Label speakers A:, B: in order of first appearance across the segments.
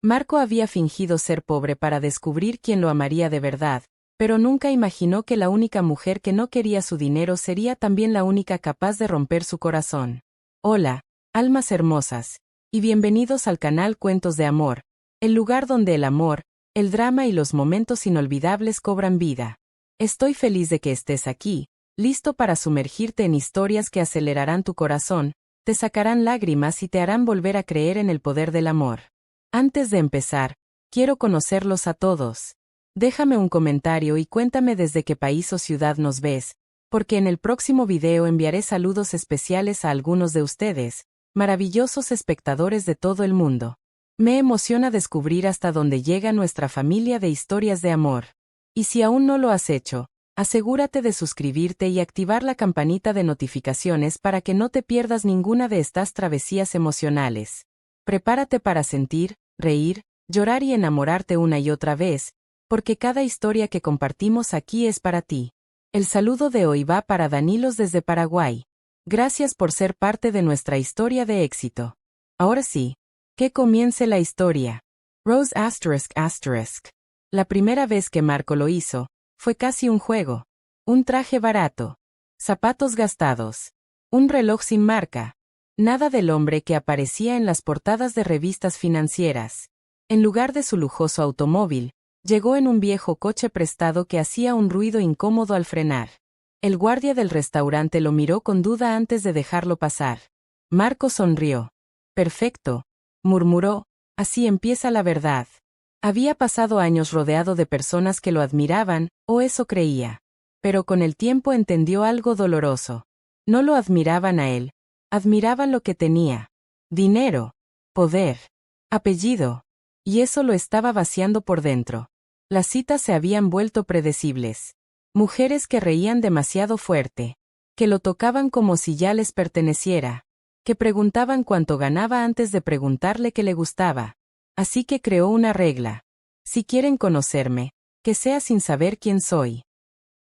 A: Marco había fingido ser pobre para descubrir quién lo amaría de verdad, pero nunca imaginó que la única mujer que no quería su dinero sería también la única capaz de romper su corazón. Hola, almas hermosas, y bienvenidos al canal Cuentos de Amor, el lugar donde el amor, el drama y los momentos inolvidables cobran vida. Estoy feliz de que estés aquí, listo para sumergirte en historias que acelerarán tu corazón, te sacarán lágrimas y te harán volver a creer en el poder del amor. Antes de empezar, quiero conocerlos a todos. Déjame un comentario y cuéntame desde qué país o ciudad nos ves, porque en el próximo video enviaré saludos especiales a algunos de ustedes, maravillosos espectadores de todo el mundo. Me emociona descubrir hasta dónde llega nuestra familia de historias de amor. Y si aún no lo has hecho, asegúrate de suscribirte y activar la campanita de notificaciones para que no te pierdas ninguna de estas travesías emocionales. Prepárate para sentir, reír, llorar y enamorarte una y otra vez, porque cada historia que compartimos aquí es para ti. El saludo de hoy va para Danilos desde Paraguay. Gracias por ser parte de nuestra historia de éxito. Ahora sí, que comience la historia. Rose ****. La primera vez que Marco lo hizo, fue casi un juego. Un traje barato. Zapatos gastados. Un reloj sin marca. Nada del hombre que aparecía en las portadas de revistas financieras. En lugar de su lujoso automóvil, llegó en un viejo coche prestado que hacía un ruido incómodo al frenar. El guardia del restaurante lo miró con duda antes de dejarlo pasar. Marco sonrió. Perfecto, murmuró, así empieza la verdad. Había pasado años rodeado de personas que lo admiraban, o eso creía. Pero con el tiempo entendió algo doloroso. No lo admiraban a él. Admiraban lo que tenía. Dinero, poder, apellido. Y eso lo estaba vaciando por dentro. Las citas se habían vuelto predecibles. Mujeres que reían demasiado fuerte. Que lo tocaban como si ya les perteneciera. Que preguntaban cuánto ganaba antes de preguntarle que le gustaba. Así que creó una regla. Si quieren conocerme, que sea sin saber quién soy.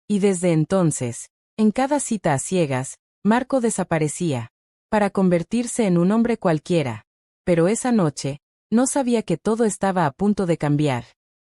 A: Y desde entonces, en cada cita a ciegas, Marco desaparecía. Para convertirse en un hombre cualquiera. Pero esa noche, no sabía que todo estaba a punto de cambiar.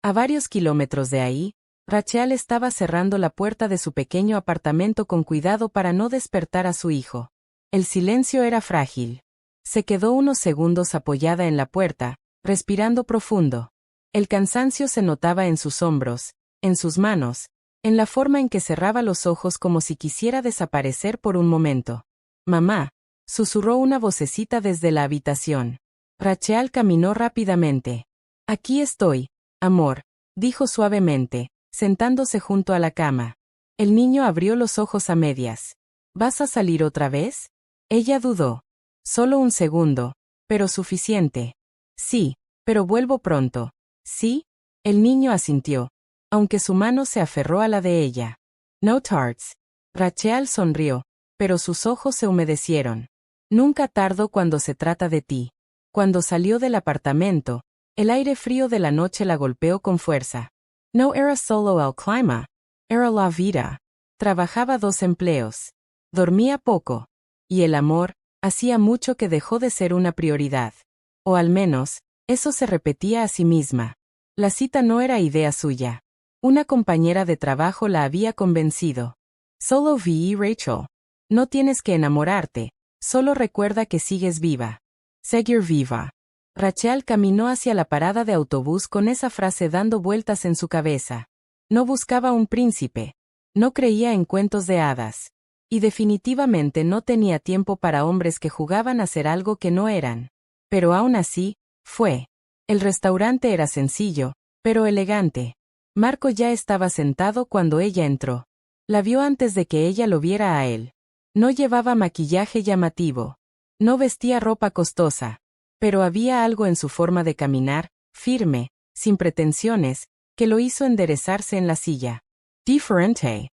A: A varios kilómetros de ahí, Rachel estaba cerrando la puerta de su pequeño apartamento con cuidado para no despertar a su hijo. El silencio era frágil. Se quedó unos segundos apoyada en la puerta, respirando profundo. El cansancio se notaba en sus hombros, en sus manos, en la forma en que cerraba los ojos como si quisiera desaparecer por un momento. Mamá, susurró una vocecita desde la habitación. Rachel caminó rápidamente. Aquí estoy, amor, dijo suavemente, sentándose junto a la cama. El niño abrió los ojos a medias. ¿Vas a salir otra vez? Ella dudó. Solo un segundo, pero suficiente. Sí, pero vuelvo pronto. ¿Sí? El niño asintió, aunque su mano se aferró a la de ella. No tarts. Rachel sonrió, pero sus ojos se humedecieron. Nunca tardo cuando se trata de ti. Cuando salió del apartamento, el aire frío de la noche la golpeó con fuerza. No era solo el clima, era la vida. Trabajaba 2 empleos. Dormía poco. Y el amor, hacía mucho que dejó de ser una prioridad. O al menos, eso se repetía a sí misma. La cita no era idea suya. Una compañera de trabajo la había convencido. Solo vi Rachel. No tienes que enamorarte, solo recuerda que sigues viva. Seguir viva. Rachel caminó hacia la parada de autobús con esa frase dando vueltas en su cabeza. No buscaba un príncipe. No creía en cuentos de hadas. Y definitivamente no tenía tiempo para hombres que jugaban a ser algo que no eran. Pero aún así, fue. El restaurante era sencillo, pero elegante. Marco ya estaba sentado cuando ella entró. La vio antes de que ella lo viera a él. No llevaba maquillaje llamativo. No vestía ropa costosa. Pero había algo en su forma de caminar, firme, sin pretensiones, que lo hizo enderezarse en la silla. Diferente.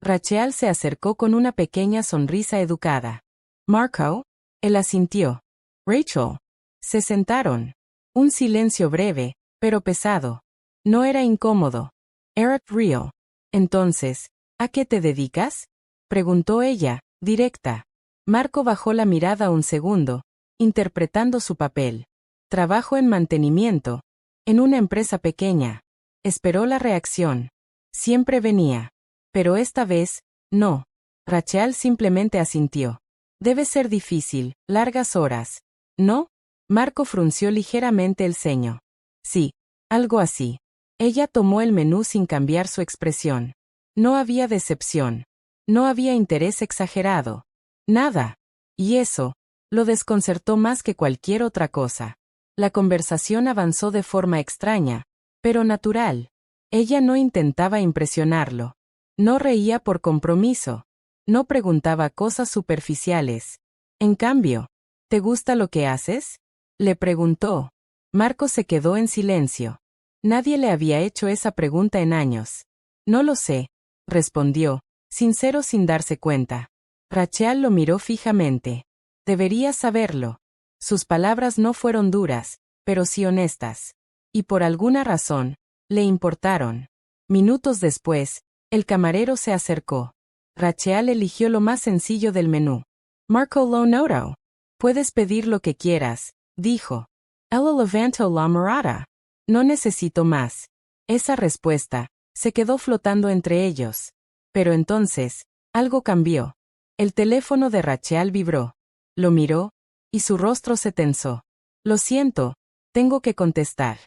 A: Rachel se acercó con una pequeña sonrisa educada. Marco, él asintió. Rachel. Se sentaron. Un silencio breve, pero pesado. No era incómodo. Era real. Entonces, ¿a qué te dedicas? Preguntó ella, directa. Marco bajó la mirada un segundo, interpretando su papel. Trabajo en mantenimiento, En una empresa pequeña. Esperó la reacción. Siempre venía. Pero esta vez, no. Rachel simplemente asintió. Debe ser difícil, largas horas. ¿No? Marco frunció ligeramente el ceño. Sí, algo así. Ella tomó el menú sin cambiar su expresión. No había decepción. No había interés exagerado. Nada. Y eso, lo desconcertó más que cualquier otra cosa. La conversación avanzó de forma extraña, pero natural. Ella no intentaba impresionarlo. No reía por compromiso. No preguntaba cosas superficiales. En cambio, ¿te gusta lo que haces? Le preguntó. Marco se quedó en silencio. Nadie le había hecho esa pregunta en años. No lo sé, respondió, sincero sin darse cuenta. Rachel lo miró fijamente. Deberías saberlo. Sus palabras no fueron duras, pero sí honestas. Y por alguna razón, le importaron. Minutos después, el camarero se acercó. Rachel eligió lo más sencillo del menú. Marco lo notó. Puedes pedir lo que quieras, dijo. Ella levantó la mirada. No necesito más. Esa respuesta se quedó flotando entre ellos. Pero entonces, algo cambió. El teléfono de Rachel vibró. Lo miró, y su rostro se tensó. Lo siento, tengo que contestar.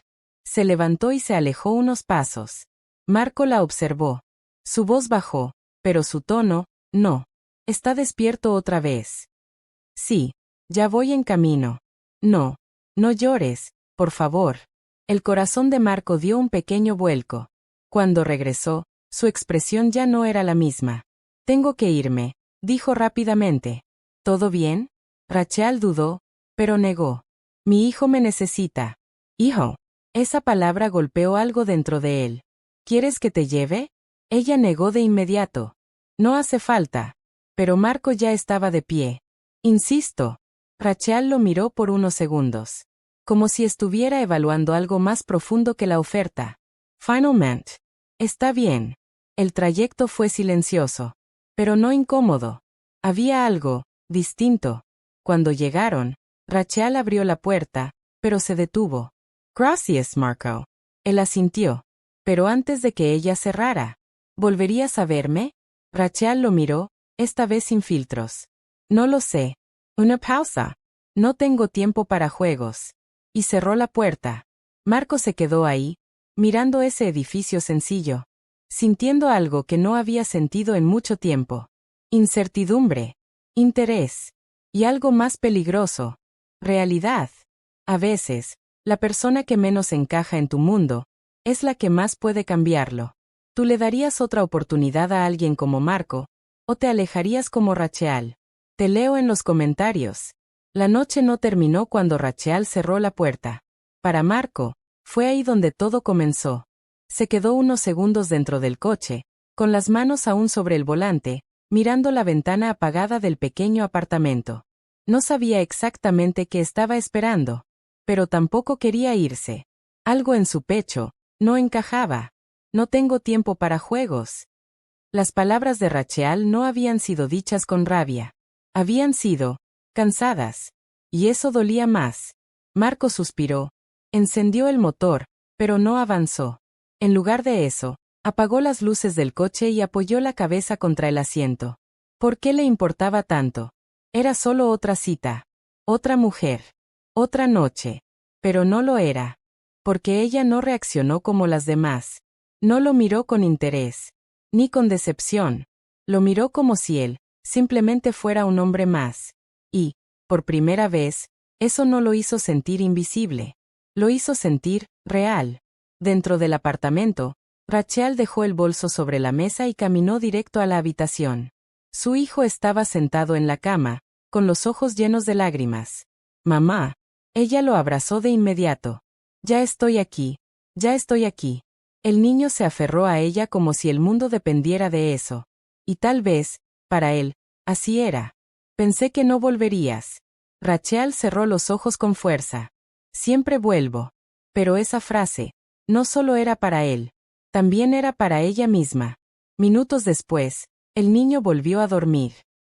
A: Se levantó y se alejó unos pasos. Marco la observó. Su voz bajó, pero su tono, no. ¿Está despierto otra vez? Sí, ya voy en camino. No, no llores, por favor. El corazón de Marco dio un pequeño vuelco. Cuando regresó, su expresión ya no era la misma. Tengo que irme, dijo rápidamente. ¿Todo bien? Rachel dudó, pero negó. Mi hijo me necesita. Hijo. Esa palabra golpeó algo dentro de él. ¿Quieres que te lleve? Ella negó de inmediato. No hace falta. Pero Marco ya estaba de pie. Insisto. Rachel lo miró por unos segundos. Como si estuviera evaluando algo más profundo que la oferta. Finalmente. Está bien. El trayecto fue silencioso. Pero no incómodo. Había algo distinto. Cuando llegaron, Rachel abrió la puerta, pero se detuvo. Gracias, Marco. Él asintió. Pero antes de que ella cerrara. ¿Volverías a verme? Rachel lo miró, esta vez sin filtros. No lo sé. Una pausa. No tengo tiempo para juegos. Y cerró la puerta. Marco se quedó ahí, mirando ese edificio sencillo. Sintiendo algo que no había sentido en mucho tiempo. Incertidumbre. Interés. Y algo más peligroso. Realidad. A veces, la persona que menos encaja en tu mundo, es la que más puede cambiarlo. ¿Tú le darías otra oportunidad a alguien como Marco, o te alejarías como Rachel? Te leo en los comentarios. La noche no terminó cuando Rachel cerró la puerta. Para Marco, fue ahí donde todo comenzó. Se quedó unos segundos dentro del coche, con las manos aún sobre el volante, mirando la ventana apagada del pequeño apartamento. No sabía exactamente qué estaba esperando, pero tampoco quería irse. Algo en su pecho no encajaba. No tengo tiempo para juegos. Las palabras de Rachel no habían sido dichas con rabia. Habían sido cansadas. Y eso dolía más. Marco suspiró. Encendió el motor, pero no avanzó. En lugar de eso, apagó las luces del coche y apoyó la cabeza contra el asiento. ¿Por qué le importaba tanto? Era solo otra cita. Otra mujer. Otra noche. Pero no lo era. Porque ella no reaccionó como las demás. No lo miró con interés. Ni con decepción. Lo miró como si él, simplemente fuera un hombre más. Y, por primera vez, eso no lo hizo sentir invisible. Lo hizo sentir real. Dentro del apartamento, Rachel dejó el bolso sobre la mesa y caminó directo a la habitación. Su hijo estaba sentado en la cama, con los ojos llenos de lágrimas. Mamá. Ella lo abrazó de inmediato. Ya estoy aquí. Ya estoy aquí. El niño se aferró a ella como si el mundo dependiera de eso. Y tal vez, para él, así era. Pensé que no volverías. Rachel cerró los ojos con fuerza. Siempre vuelvo. Pero esa frase, no solo era para él, también era para ella misma. Minutos después, el niño volvió a dormir.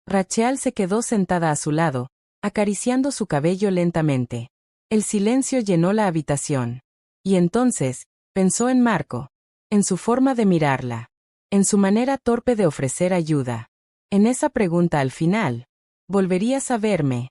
A: Rachel se quedó sentada a su lado, acariciando su cabello lentamente. El silencio llenó la habitación. Y entonces, pensó en Marco, en su forma de mirarla, en su manera torpe de ofrecer ayuda. En esa pregunta al final, ¿volverías a verme?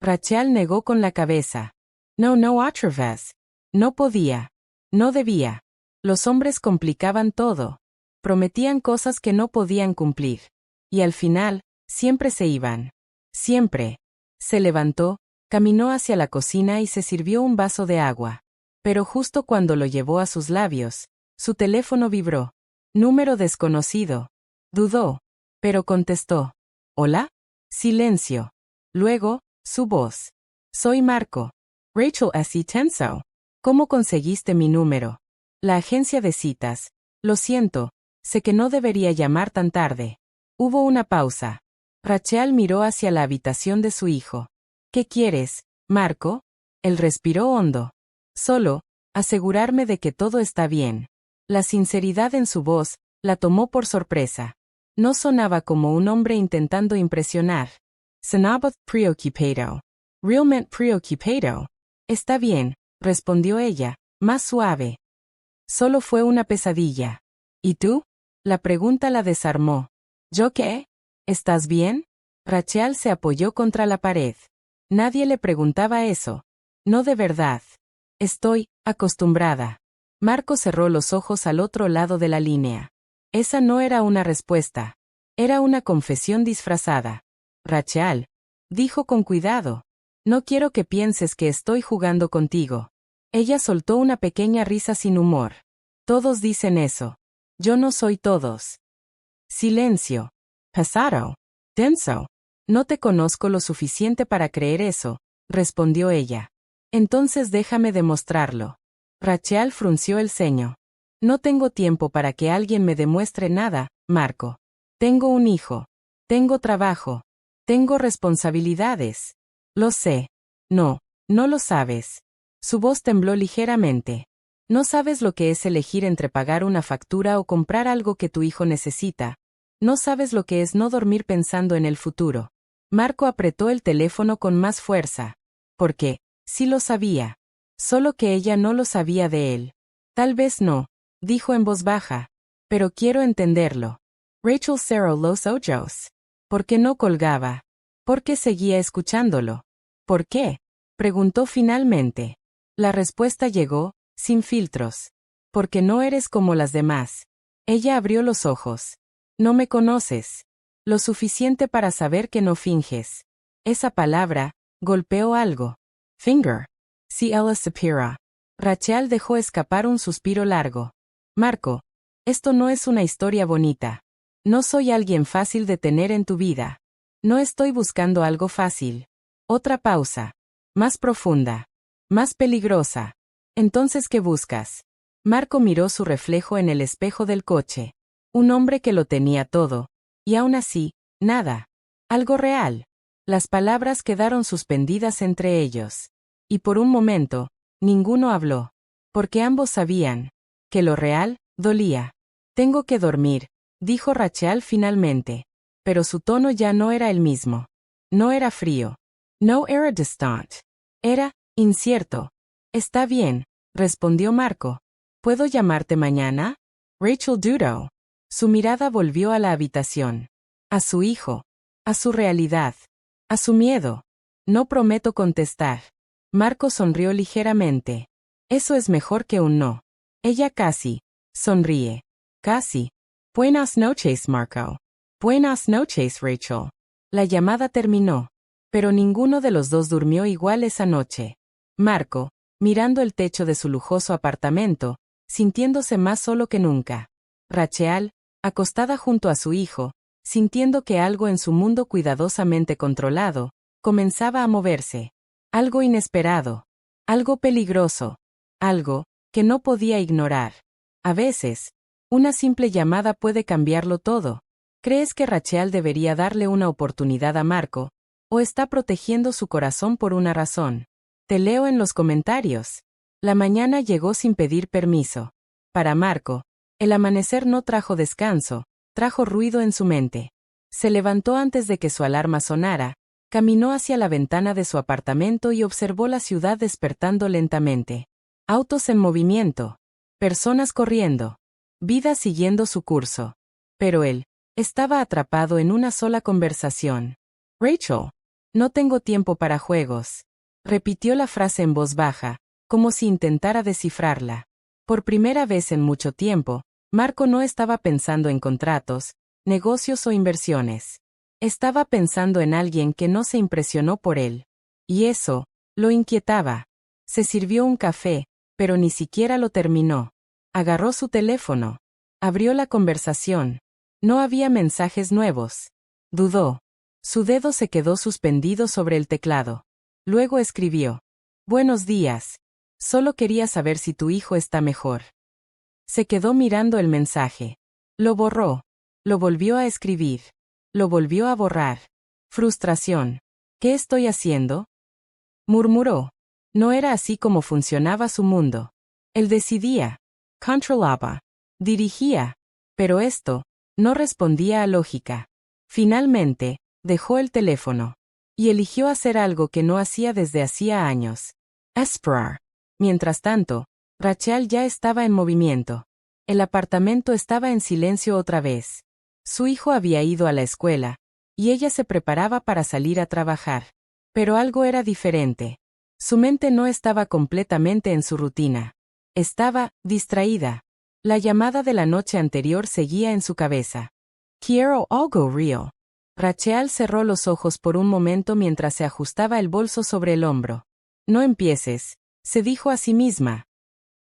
A: Rachel negó con la cabeza. No, otra vez. No podía. No debía. Los hombres complicaban todo. Prometían cosas que no podían cumplir. Y al final, siempre se iban. Siempre. Se levantó, caminó hacia la cocina y se sirvió un vaso de agua. Pero justo cuando lo llevó a sus labios, su teléfono vibró. Número desconocido. Dudó. Pero contestó. ¿Hola? Silencio. Luego, su voz. Soy Marco. Rachel S. Tenso. ¿Cómo conseguiste mi número? La agencia de citas. Lo siento, sé que no debería llamar tan tarde. Hubo una pausa. Rachel miró hacia la habitación de su hijo. ¿Qué quieres, Marco? Él respiró hondo. Solo, asegurarme de que todo está bien. La sinceridad en su voz la tomó por sorpresa. No sonaba como un hombre intentando impresionar. Sonaba preocupado. Realmente preocupado. Está bien, respondió ella, más suave. Solo fue una pesadilla. ¿Y tú? La pregunta la desarmó. ¿Yo qué? ¿Estás bien? Rachel se apoyó contra la pared. Nadie le preguntaba eso. No de verdad. Estoy acostumbrada. Marco cerró los ojos al otro lado de la línea. Esa no era una respuesta. Era una confesión disfrazada. Rachel, dijo con cuidado. No quiero que pienses que estoy jugando contigo. Ella soltó una pequeña risa sin humor. Todos dicen eso. Yo no soy todos. Silencio. Pesado. Denso. No te conozco lo suficiente para creer eso, respondió ella. Entonces déjame demostrarlo. Rachel frunció el ceño. No tengo tiempo para que alguien me demuestre nada, Marco. Tengo un hijo. Tengo trabajo. Tengo responsabilidades. Lo sé. No, no lo sabes. Su voz tembló ligeramente. No sabes lo que es elegir entre pagar una factura o comprar algo que tu hijo necesita. No sabes lo que es no dormir pensando en el futuro. Marco apretó el teléfono con más fuerza. Porque, sí lo sabía. Solo que ella no lo sabía de él. Tal vez no, dijo en voz baja. Pero quiero entenderlo. Rachel cerró los ojos. ¿Por qué no colgaba? ¿Por qué seguía escuchándolo? ¿Por qué? Preguntó finalmente. La respuesta llegó, sin filtros. Porque no eres como las demás. Ella abrió los ojos. No me conoces. Lo suficiente para saber que no finges. Esa palabra golpeó algo. Finger. Si ella supera. Rachel dejó escapar un suspiro largo. Marco, esto no es una historia bonita. No soy alguien fácil de tener en tu vida. No estoy buscando algo fácil. Otra pausa. Más profunda. Más peligrosa. Entonces, ¿qué buscas? Marco miró su reflejo en el espejo del coche. Un hombre que lo tenía todo. Y aún así, nada. Algo real. Las palabras quedaron suspendidas entre ellos. Y por un momento, ninguno habló. Porque ambos sabían que lo real dolía. Tengo que dormir, dijo Rachel finalmente. Pero su tono ya no era el mismo. No era frío. No era distant. Era incierto. Está bien, respondió Marco. ¿Puedo llamarte mañana? Rachel dudó. Su mirada volvió a la habitación. A su hijo. A su realidad. A su miedo. No prometo contestar. Marco sonrió ligeramente. Eso es mejor que un no. Ella casi sonríe. Casi. Buenas noches, Marco. Buenas noches, Rachel. La llamada terminó. Pero ninguno de los dos durmió igual esa noche. Marco, mirando el techo de su lujoso apartamento, sintiéndose más solo que nunca. Rachel, acostada junto a su hijo, sintiendo que algo en su mundo cuidadosamente controlado, comenzaba a moverse. Algo inesperado. Algo peligroso. Algo que no podía ignorar. A veces, una simple llamada puede cambiarlo todo. ¿Crees que Rachel debería darle una oportunidad a Marco? ¿O está protegiendo su corazón por una razón? Te leo en los comentarios. La mañana llegó sin pedir permiso. Para Marco, el amanecer no trajo descanso, trajo ruido en su mente. Se levantó antes de que su alarma sonara, caminó hacia la ventana de su apartamento y observó la ciudad despertando lentamente. Autos en movimiento. Personas corriendo. Vida siguiendo su curso. Pero él estaba atrapado en una sola conversación. Rachel. No tengo tiempo para juegos. Repitió la frase en voz baja, como si intentara descifrarla. Por primera vez en mucho tiempo, Marco no estaba pensando en contratos, negocios o inversiones. Estaba pensando en alguien que no se impresionó por él. Y eso lo inquietaba. Se sirvió un café, pero ni siquiera lo terminó. Agarró su teléfono. Abrió la conversación. No había mensajes nuevos. Dudó. Su dedo se quedó suspendido sobre el teclado. Luego escribió. Buenos días. Solo quería saber si tu hijo está mejor. Se quedó mirando el mensaje. Lo borró. Lo volvió a escribir. Lo volvió a borrar. Frustración. ¿Qué estoy haciendo? Murmuró. No era así como funcionaba su mundo. Él decidía. Controlaba. Dirigía. Pero esto no respondía a lógica. Finalmente, dejó el teléfono. Y eligió hacer algo que no hacía desde hacía años. Esperar. Mientras tanto, Rachel ya estaba en movimiento. El apartamento estaba en silencio otra vez. Su hijo había ido a la escuela, y ella se preparaba para salir a trabajar. Pero algo era diferente. Su mente no estaba completamente en su rutina. Estaba distraída. La llamada de la noche anterior seguía en su cabeza. Quiero algo real. Rachel cerró los ojos por un momento mientras se ajustaba el bolso sobre el hombro. No empieces, se dijo a sí misma.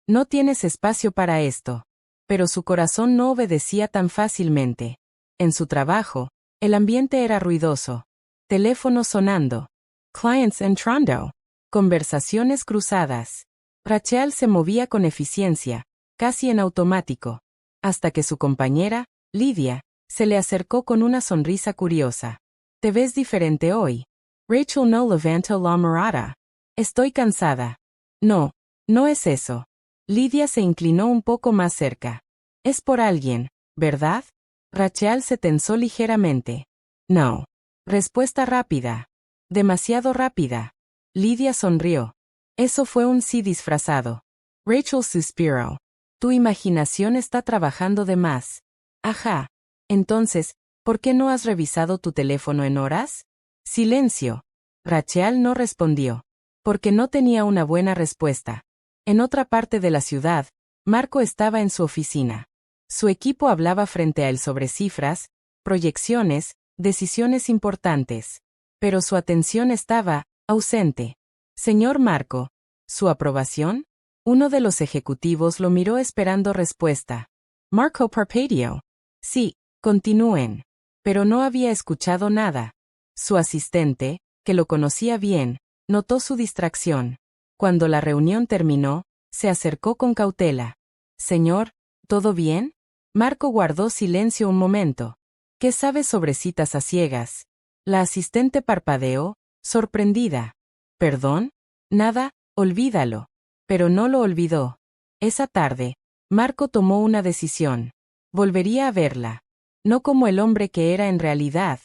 A: No tienes espacio para esto. Pero su corazón no obedecía tan fácilmente. En su trabajo, el ambiente era ruidoso. Teléfono sonando. Clients entrando. Conversaciones cruzadas. Rachel se movía con eficiencia, casi en automático, hasta que su compañera, Lydia, se le acercó con una sonrisa curiosa. Te ves diferente hoy. Rachel no levantó la mirada. Estoy cansada. No, no es eso. Lydia se inclinó un poco más cerca. Es por alguien, ¿verdad? Rachel se tensó ligeramente. No. Respuesta rápida. Demasiado rápida. Lydia sonrió. Eso fue un sí disfrazado. Rachel suspiró. Tu imaginación está trabajando de más. Ajá. Entonces, ¿por qué no has revisado tu teléfono en horas? Silencio. Rachel no respondió. Porque no tenía una buena respuesta. En otra parte de la ciudad, Marco estaba en su oficina. Su equipo hablaba frente a él sobre cifras, proyecciones, decisiones importantes. Pero su atención estaba ausente. Señor Marco, ¿su aprobación? Uno de los ejecutivos lo miró esperando respuesta. Marco parpadeó. Sí, continúen. Pero no había escuchado nada. Su asistente, que lo conocía bien, notó su distracción. Cuando la reunión terminó, se acercó con cautela. Señor, ¿todo bien? Marco guardó silencio un momento. ¿Qué sabe sobre citas a ciegas? La asistente parpadeó, sorprendida. ¿Perdón? Nada, olvídalo. Pero no lo olvidó. Esa tarde, Marco tomó una decisión. Volvería a verla. No como el hombre que era en realidad,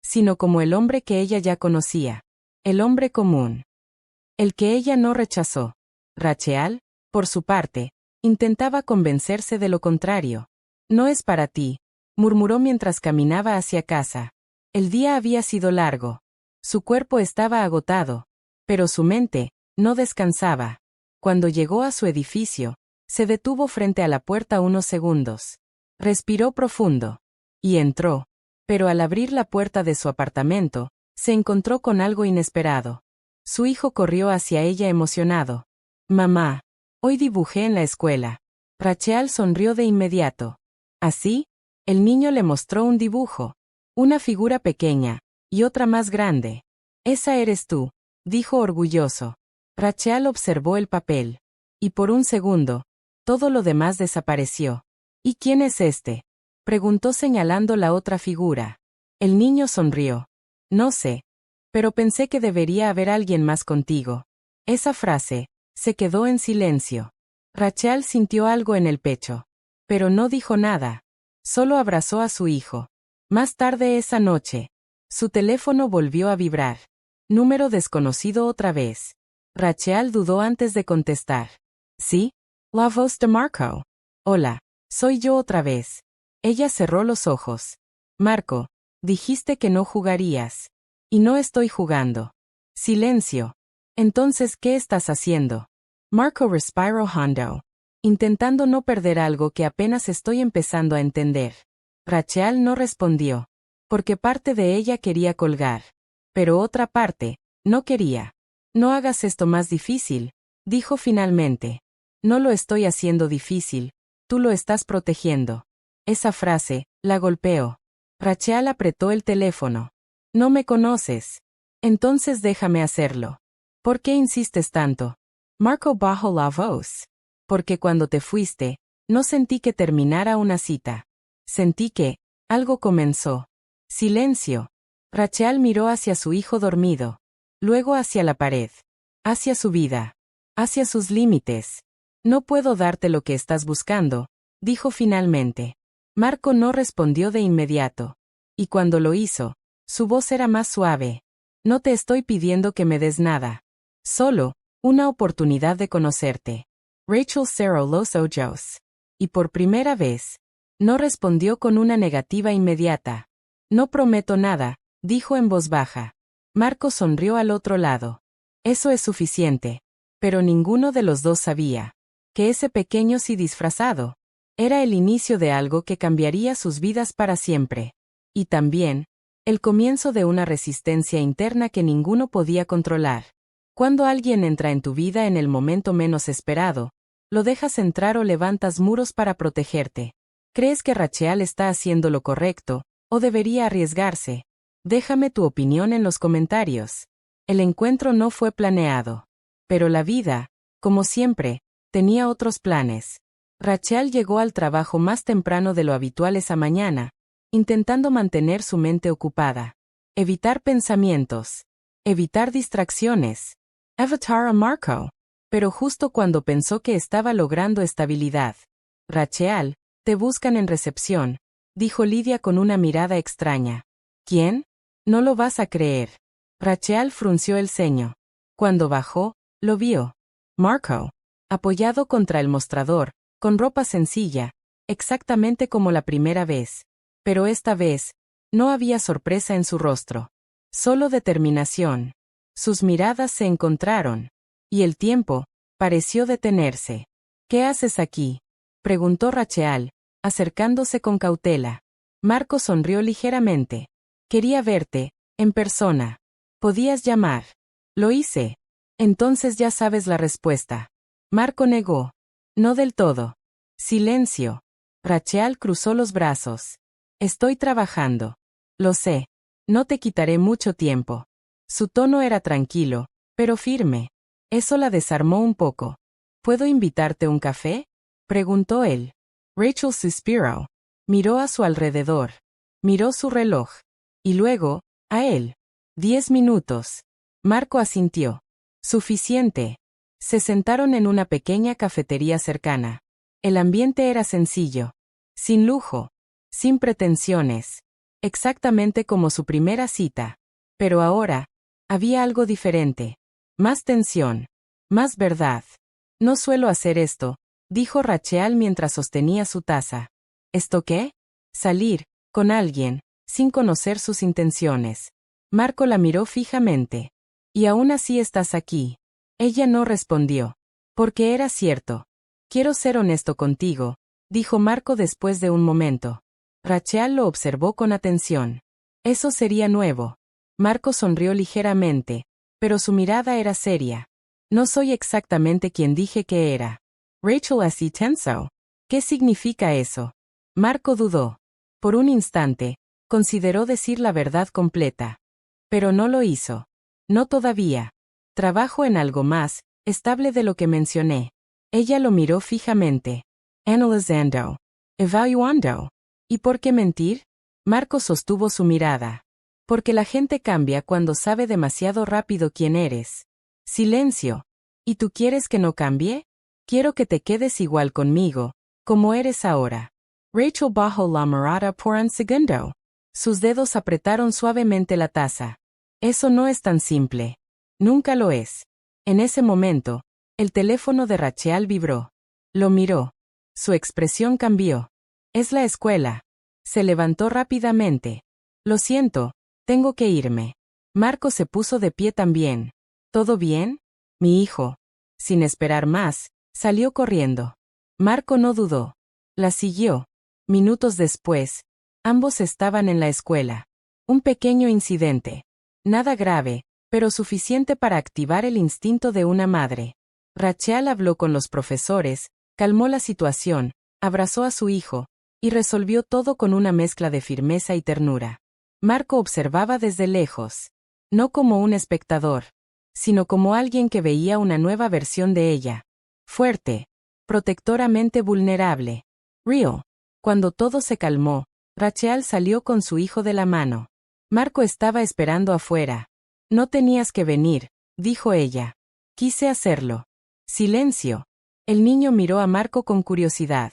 A: sino como el hombre que ella ya conocía. El hombre común. El que ella no rechazó. Rachel, por su parte, intentaba convencerse de lo contrario. No es para ti, murmuró mientras caminaba hacia casa. El día había sido largo. Su cuerpo estaba agotado, pero su mente no descansaba. Cuando llegó a su edificio, se detuvo frente a la puerta unos segundos. Respiró profundo. Y entró. Pero al abrir la puerta de su apartamento, se encontró con algo inesperado. Su hijo corrió hacia ella emocionado. Mamá, hoy dibujé en la escuela. Rachel sonrió de inmediato. Así, el niño le mostró un dibujo. Una figura pequeña, y otra más grande. Esa eres tú, dijo orgulloso. Rachel observó el papel. Y por un segundo, todo lo demás desapareció. ¿Y quién es este? Preguntó señalando la otra figura. El niño sonrió. No sé. Pero pensé que debería haber alguien más contigo. Esa frase se quedó en silencio. Rachel sintió algo en el pecho. Pero no dijo nada. Solo abrazó a su hijo. Más tarde esa noche, su teléfono volvió a vibrar. Número desconocido otra vez. Rachel dudó antes de contestar. Sí, la voz de Marco. Hola, soy yo otra vez. Ella cerró los ojos. Marco, dijiste que no jugarías. Y no estoy jugando. Silencio. Entonces, ¿qué estás haciendo? Marco respiró hondo, intentando no perder algo que apenas estoy empezando a entender. Rachel no respondió, porque parte de ella quería colgar. Pero otra parte, no quería. No hagas esto más difícil, dijo finalmente. No lo estoy haciendo difícil, tú lo estás protegiendo. Esa frase, la golpeó. Rachel apretó el teléfono. No me conoces. Entonces déjame hacerlo. ¿Por qué insistes tanto? Marco bajó la voz. Porque cuando te fuiste, no sentí que terminara una cita. Sentí que algo comenzó. Silencio. Rachel miró hacia su hijo dormido. Luego hacia la pared. Hacia su vida. Hacia sus límites. No puedo darte lo que estás buscando, dijo finalmente. Marco no respondió de inmediato. Y cuando lo hizo, su voz era más suave. No te estoy pidiendo que me des nada. Solo, una oportunidad de conocerte. Rachel cerró los ojos. Y por primera vez, no respondió con una negativa inmediata. No prometo nada, dijo en voz baja. Marco sonrió al otro lado. Eso es suficiente. Pero ninguno de los dos sabía que ese pequeño sí disfrazado era el inicio de algo que cambiaría sus vidas para siempre. Y también, el comienzo de una resistencia interna que ninguno podía controlar. Cuando alguien entra en tu vida en el momento menos esperado, lo dejas entrar o levantas muros para protegerte. ¿Crees que Rachel está haciendo lo correcto, o debería arriesgarse? Déjame tu opinión en los comentarios. El encuentro no fue planeado. Pero la vida, como siempre, tenía otros planes. Rachel llegó al trabajo más temprano de lo habitual esa mañana, intentando mantener su mente ocupada. Evitar pensamientos. Evitar distracciones. Evitar a Marco. Pero justo cuando pensó que estaba logrando estabilidad. Rachel, te buscan en recepción, dijo Lidia con una mirada extraña. ¿Quién? No lo vas a creer. Rachel frunció el ceño. Cuando bajó, lo vio. Marco, apoyado contra el mostrador, con ropa sencilla, exactamente como la primera vez. Pero esta vez, no había sorpresa en su rostro. Solo determinación. Sus miradas se encontraron. Y el tiempo pareció detenerse. ¿Qué haces aquí? Preguntó Rachel, acercándose con cautela. Marco sonrió ligeramente. Quería verte, en persona. ¿Podías llamar? Lo hice. Entonces ya sabes la respuesta. Marco negó. No del todo. Silencio. Rachel cruzó los brazos. Estoy trabajando. Lo sé. No te quitaré mucho tiempo. Su tono era tranquilo, pero firme. Eso la desarmó un poco. ¿Puedo invitarte un café? Preguntó él. Rachel suspiró. Miró a su alrededor. Miró su reloj. Y luego, a él. 10 minutos. Marco asintió. Suficiente. Se sentaron en una pequeña cafetería cercana. El ambiente era sencillo. Sin lujo. Sin pretensiones. Exactamente como su primera cita. Pero ahora, había algo diferente. Más tensión. Más verdad. No suelo hacer esto, dijo Rachel mientras sostenía su taza. ¿Esto qué? Salir, con alguien, sin conocer sus intenciones. Marco la miró fijamente. Y aún así estás aquí. Ella no respondió. Porque era cierto. Quiero ser honesto contigo, dijo Marco después de un momento. Rachel lo observó con atención. Eso sería nuevo. Marco sonrió ligeramente, pero su mirada era seria. No soy exactamente quien dije que era. Rachel así tensó. ¿Qué significa eso? Marco dudó. Por un instante, consideró decir la verdad completa. Pero no lo hizo. No todavía. Trabajo en algo más estable de lo que mencioné. Ella lo miró fijamente. Analizando. Evaluando. ¿Y por qué mentir? Marco sostuvo su mirada. Porque la gente cambia cuando sabe demasiado rápido quién eres. Silencio. ¿Y tú quieres que no cambie? Quiero que te quedes igual conmigo, como eres ahora. Rachel bajó la mirada por un segundo. Sus dedos apretaron suavemente la taza. Eso no es tan simple. Nunca lo es. En ese momento, El teléfono de Rachel vibró. Lo miró. Su expresión cambió. Es la escuela. Se levantó rápidamente. Lo siento, tengo que irme. Marco se puso de pie también. ¿Todo bien? Mi hijo. Sin esperar más, salió corriendo. Marco no dudó. La siguió. Minutos después, ambos estaban en la escuela. Un pequeño incidente. Nada grave, pero suficiente para activar el instinto de una madre. Rachel habló con los profesores, calmó la situación, abrazó a su hijo, y resolvió todo con una mezcla de firmeza y ternura. Marco observaba desde lejos. No como un espectador, sino como alguien que veía una nueva versión de ella. Fuerte, protectoramente vulnerable. Real. Cuando todo se calmó, Rachel salió con su hijo de la mano. Marco estaba esperando afuera. No tenías que venir, dijo ella. Quise hacerlo. Silencio. El niño miró a Marco con curiosidad.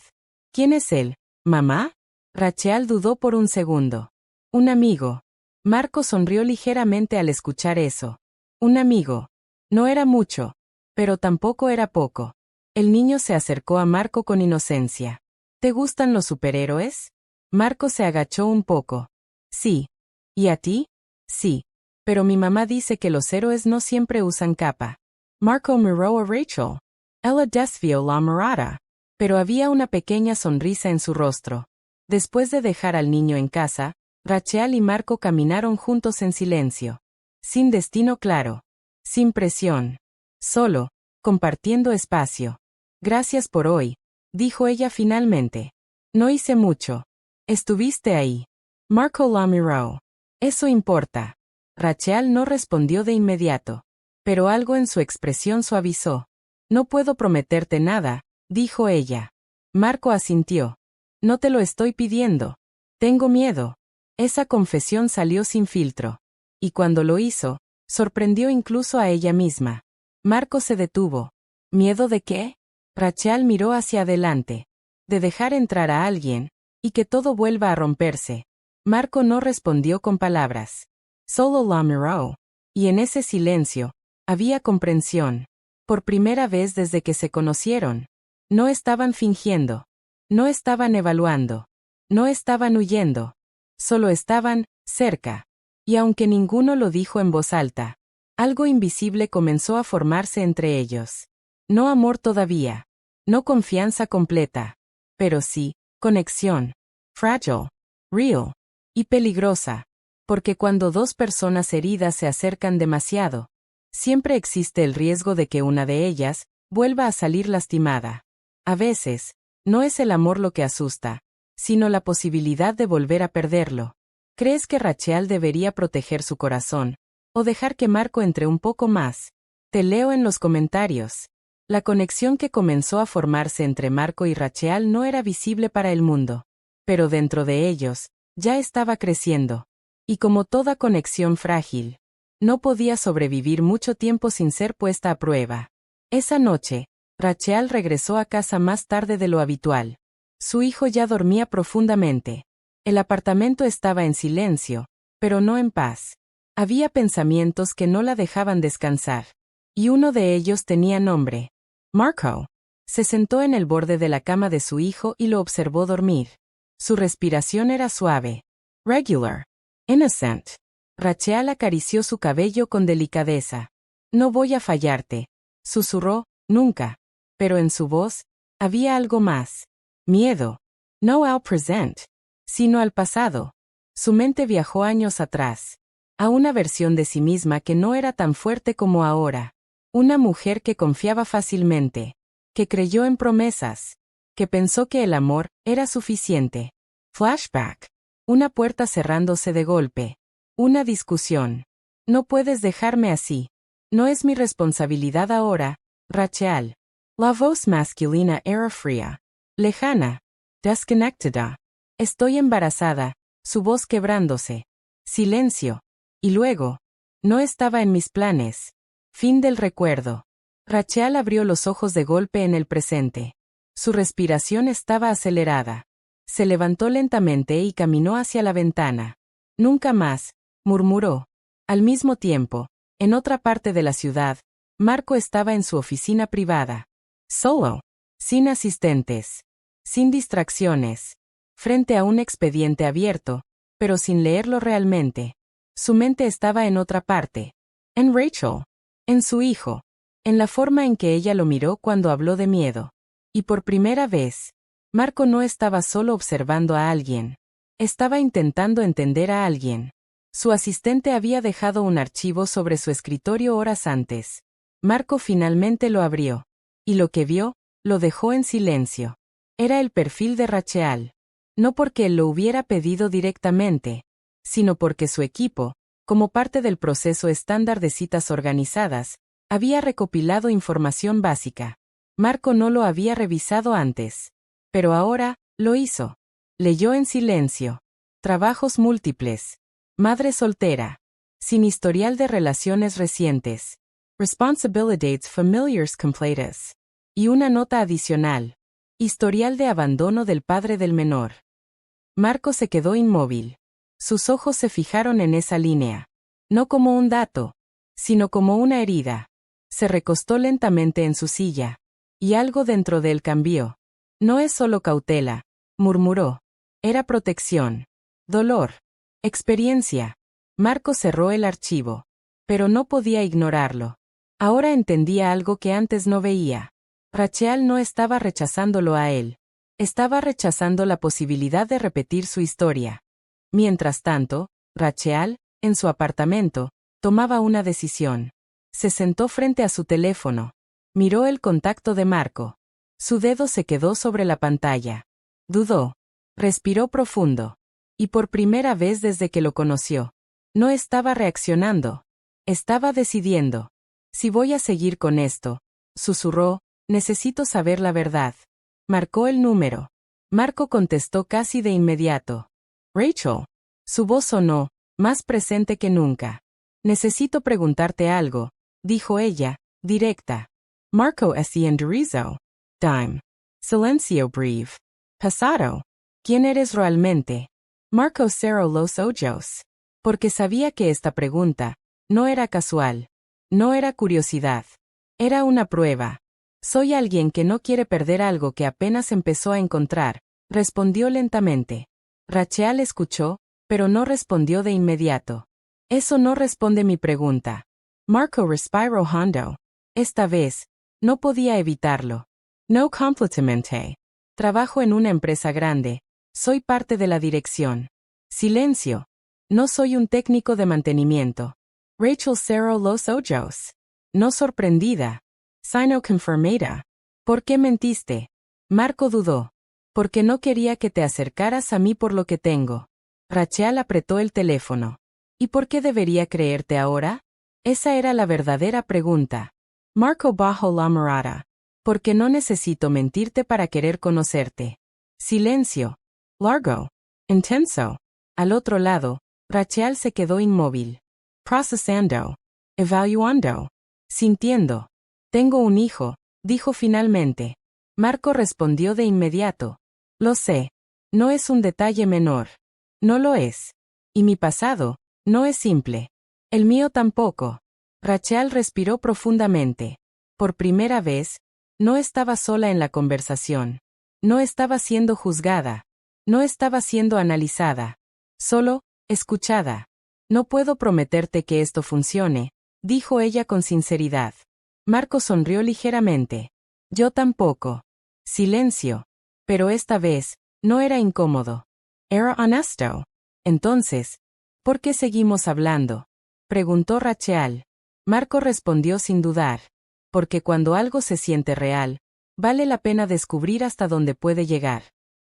A: ¿Quién es él, mamá? Rachel dudó por un segundo. Un amigo. Marco sonrió ligeramente al escuchar eso. Un amigo. No era mucho, pero tampoco era poco. El niño se acercó a Marco con inocencia. ¿Te gustan los superhéroes? Marco se agachó un poco. Sí. ¿Y a ti? Sí. Pero mi mamá dice que los héroes no siempre usan capa. Marco miró a Rachel. Ella desvió la mirada. Pero había una pequeña sonrisa en su rostro. Después de dejar al niño en casa, Rachel y Marco caminaron juntos en silencio. Sin destino claro. Sin presión. Solo, compartiendo espacio. Gracias por hoy, dijo ella finalmente. No hice mucho. Estuviste ahí. Marco la miró. Eso importa. Rachel no respondió de inmediato. Pero algo en su expresión suavizó. No puedo prometerte nada, dijo ella. Marco asintió. No te lo estoy pidiendo. Tengo miedo. Esa confesión salió sin filtro. Y cuando lo hizo, sorprendió incluso a ella misma. Marco se detuvo. ¿Miedo de qué? Rachel miró hacia adelante. De dejar entrar a alguien, y que todo vuelva a romperse. Marco no respondió con palabras. Solo la miró. Y en ese silencio, había comprensión. Por primera vez desde que se conocieron. No estaban fingiendo. No estaban evaluando. No estaban huyendo. Solo estaban, cerca. Y aunque ninguno lo dijo en voz alta, algo invisible comenzó a formarse entre ellos. No amor todavía. No confianza completa. Pero sí, conexión. Fragile. Real. Y peligrosa. Porque cuando dos personas heridas se acercan demasiado, siempre existe el riesgo de que una de ellas vuelva a salir lastimada. A veces, no es el amor lo que asusta, sino la posibilidad de volver a perderlo. ¿Crees que Rachel debería proteger su corazón, o dejar que Marco entre un poco más? Te leo en los comentarios. La conexión que comenzó a formarse entre Marco y Rachel no era visible para el mundo. Pero dentro de ellos, ya estaba creciendo. Y como toda conexión frágil, no podía sobrevivir mucho tiempo sin ser puesta a prueba. Esa noche, Rachel regresó a casa más tarde de lo habitual. Su hijo ya dormía profundamente. El apartamento estaba en silencio, pero no en paz. Había pensamientos que no la dejaban descansar. Y uno de ellos tenía nombre. Marco. Se sentó en el borde de la cama de su hijo y lo observó dormir. Su respiración era suave. Regular. Innocent. Rachel acarició su cabello con delicadeza. No voy a fallarte. Susurró, nunca. Pero en su voz, había algo más. Miedo. No al present, sino al pasado. Su mente viajó años atrás. A una versión de sí misma que no era tan fuerte como ahora. Una mujer que confiaba fácilmente. Que creyó en promesas. Que pensó que el amor era suficiente. Flashback. Una puerta cerrándose de golpe. Una discusión. No puedes dejarme así. No es mi responsabilidad ahora, Rachel. La voz masculina era fría. Lejana. Disconnected. Estoy embarazada, su voz quebrándose. Silencio. Y luego. No estaba en mis planes. Fin del recuerdo. Rachel abrió los ojos de golpe en el presente. Su respiración estaba acelerada. Se levantó lentamente y caminó hacia la ventana. Nunca más, murmuró. Al mismo tiempo, en otra parte de la ciudad, Marco estaba en su oficina privada. Solo. Sin asistentes. Sin distracciones. Frente a un expediente abierto, pero sin leerlo realmente. Su mente estaba en otra parte. En Rachel. En su hijo. En la forma en que ella lo miró cuando habló de miedo. Y por primera vez, Marco no estaba solo observando a alguien. Estaba intentando entender a alguien. Su asistente había dejado un archivo sobre su escritorio horas antes. Marco finalmente lo abrió. Y lo que vio, lo dejó en silencio. Era el perfil de Rachel. No porque él lo hubiera pedido directamente, sino porque su equipo, como parte del proceso estándar de citas organizadas, había recopilado información básica. Marco no lo había revisado antes. Pero ahora, lo hizo. Leyó en silencio. Trabajos múltiples. Madre soltera. Sin historial de relaciones recientes. Responsibilities familiars completas. Y una nota adicional. Historial de abandono del padre del menor. Marco se quedó inmóvil. Sus ojos se fijaron en esa línea. No como un dato, sino como una herida. Se recostó lentamente en su silla. Y algo dentro de él cambió. No es solo cautela, murmuró. Era protección. Dolor. Experiencia. Marco cerró el archivo. Pero no podía ignorarlo. Ahora entendía algo que antes no veía. Rachel no estaba rechazándolo a él. Estaba rechazando la posibilidad de repetir su historia. Mientras tanto, Rachel, en su apartamento, tomaba una decisión. Se sentó frente a su teléfono. Miró el contacto de Marco. Su dedo se quedó sobre la pantalla. Dudó. Respiró profundo. Y por primera vez desde que lo conoció. No estaba reaccionando. Estaba decidiendo. Si voy a seguir con esto, susurró, necesito saber la verdad. Marcó el número. Marco contestó casi de inmediato. Rachel. Su voz sonó, más presente que nunca. Necesito preguntarte algo, dijo ella, directa. Marco Enderizo. Dime. Silencio breve. Pasado. ¿Quién eres realmente? Marco cerró los ojos. Porque sabía que esta pregunta no era casual. No era curiosidad. Era una prueba. Soy alguien que no quiere perder algo que apenas empezó a encontrar, respondió lentamente. Rachel escuchó, pero no respondió de inmediato. Eso no responde mi pregunta. Marco respiró hondo. Esta vez, no podía evitarlo. No completamente. Trabajo en una empresa grande. Soy parte de la dirección. Silencio. No soy un técnico de mantenimiento. Rachel cerró los ojos. No sorprendida. Sino confirmada. ¿Por qué mentiste? Marco dudó. Porque no quería que te acercaras a mí por lo que tengo. Rachel apretó el teléfono. ¿Y por qué debería creerte ahora? Esa era la verdadera pregunta. Marco bajó la mirada. Porque no necesito mentirte para querer conocerte. Silencio. Largo. Intenso. Al otro lado, Rachel se quedó inmóvil. Procesando. Evaluando. Sintiendo. Tengo un hijo, dijo finalmente. Marco respondió de inmediato. Lo sé. No es un detalle menor. No lo es. Y mi pasado, no es simple. El mío tampoco. Rachel respiró profundamente. Por primera vez, no estaba sola en la conversación. No estaba siendo juzgada. No estaba siendo analizada. Solo, escuchada. No puedo prometerte que esto funcione, dijo ella con sinceridad. Marco sonrió ligeramente. Yo tampoco. Silencio. Pero esta vez, no era incómodo. Era honesto. Entonces, ¿por qué seguimos hablando? Preguntó Rachel. Marco respondió sin dudar. Porque cuando algo se siente real, vale la pena descubrir hasta dónde puede llegar.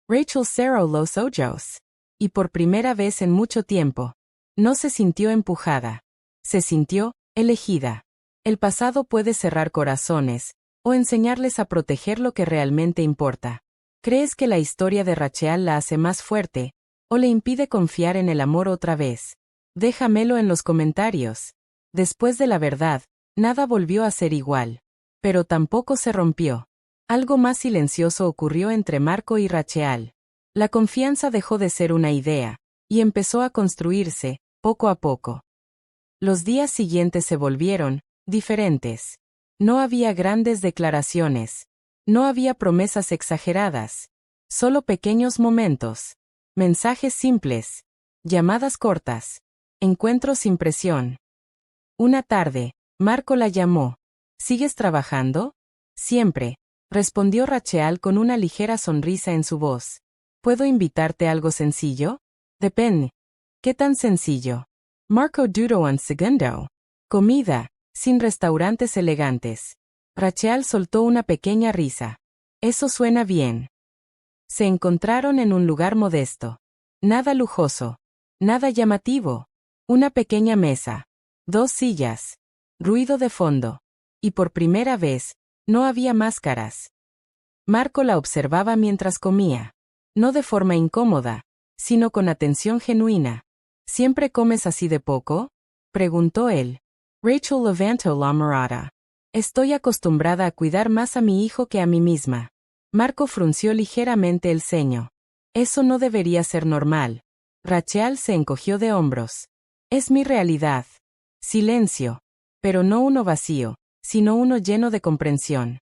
A: Rachel cerró los ojos. Y por primera vez en mucho tiempo, no se sintió empujada. Se sintió elegida. El pasado puede cerrar corazones, o enseñarles a proteger lo que realmente importa. ¿Crees que la historia de Rachel la hace más fuerte, o le impide confiar en el amor otra vez? Déjamelo en los comentarios. Después de la verdad, nada volvió a ser igual. Pero tampoco se rompió. Algo más silencioso ocurrió entre Marco y Rachel. La confianza dejó de ser una idea, y empezó a construirse, poco a poco. Los días siguientes se volvieron diferentes. No había grandes declaraciones. No había promesas exageradas. Solo pequeños momentos. Mensajes simples. Llamadas cortas. Encuentros sin presión. Una tarde, Marco la llamó. ¿Sigues trabajando? Siempre, respondió Rachel con una ligera sonrisa en su voz. ¿Puedo invitarte a algo sencillo? Depende. ¿Qué tan sencillo? Marco dudó un segundo. Comida, sin restaurantes elegantes. Rachel soltó una pequeña risa. Eso suena bien. Se encontraron en un lugar modesto. Nada lujoso. Nada llamativo. Una pequeña mesa. 2 sillas. Ruido de fondo. Y por primera vez, no había máscaras. Marco la observaba mientras comía. No de forma incómoda, sino con atención genuina. ¿Siempre comes así de poco? Preguntó él. Rachel levantó la mirada. Estoy acostumbrada a cuidar más a mi hijo que a mí misma. Marco frunció ligeramente el ceño. Eso no debería ser normal. Rachel se encogió de hombros. Es mi realidad. Silencio. Pero no uno vacío, sino uno lleno de comprensión.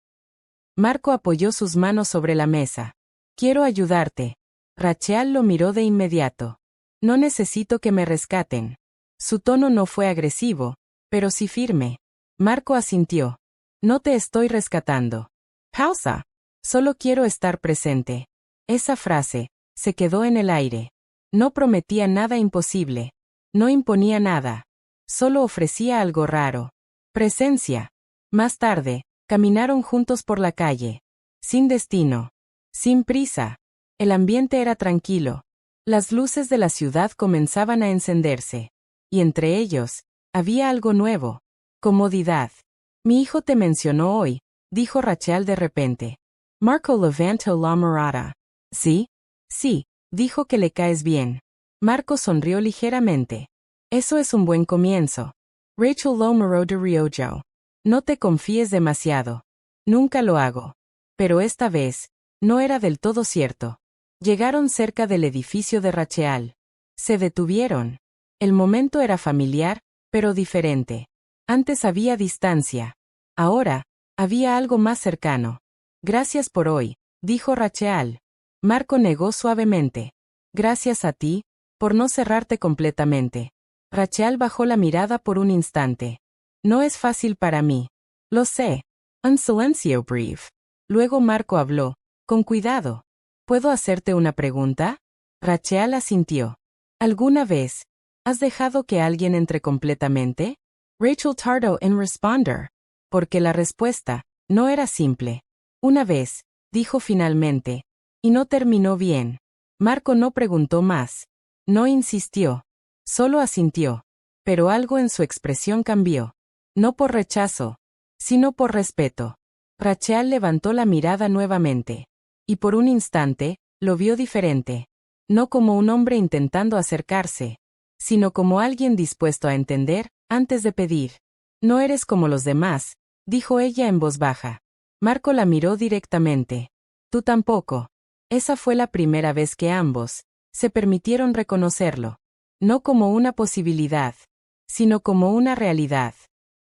A: Marco apoyó sus manos sobre la mesa. Quiero ayudarte. Rachel lo miró de inmediato. No necesito que me rescaten. Su tono no fue agresivo, pero sí firme. Marco asintió. No te estoy rescatando. Pausa. Solo quiero estar presente. Esa frase se quedó en el aire. No prometía nada imposible. No imponía nada. Solo ofrecía algo raro. Presencia. Más tarde, caminaron juntos por la calle. Sin destino. Sin prisa. El ambiente era tranquilo. Las luces de la ciudad comenzaban a encenderse. Y entre ellos, había algo nuevo. Comodidad. Mi hijo te mencionó hoy, dijo Rachel de repente. Marco levantó la mirada. ¿Sí? Sí, dijo que le caes bien. Marco sonrió ligeramente. Eso es un buen comienzo. Rachel lo miró de reojo. No te confíes demasiado. Nunca lo hago. Pero esta vez, no era del todo cierto. Llegaron cerca del edificio de Rachel. Se detuvieron. El momento era familiar, pero diferente. Antes había distancia. Ahora, había algo más cercano. Gracias por hoy, dijo Rachel. Marco negó suavemente. Gracias a ti, por no cerrarte completamente. Rachel bajó la mirada por un instante. No es fácil para mí. Lo sé. Un silencio breve. Luego Marco habló. Con cuidado. ¿Puedo hacerte una pregunta? Rachel asintió. ¿Alguna vez has dejado que alguien entre completamente? Rachel tardó en responder. Porque la respuesta no era simple. Una vez, dijo finalmente. Y no terminó bien. Marco no preguntó más. No insistió. Solo asintió. Pero algo en su expresión cambió. No por rechazo, sino por respeto. Rachel levantó la mirada nuevamente. Y por un instante, lo vio diferente. No como un hombre intentando acercarse, sino como alguien dispuesto a entender, antes de pedir. No eres como los demás, dijo ella en voz baja. Marco la miró directamente. Tú tampoco. Esa fue la primera vez que ambos se permitieron reconocerlo. No como una posibilidad, sino como una realidad.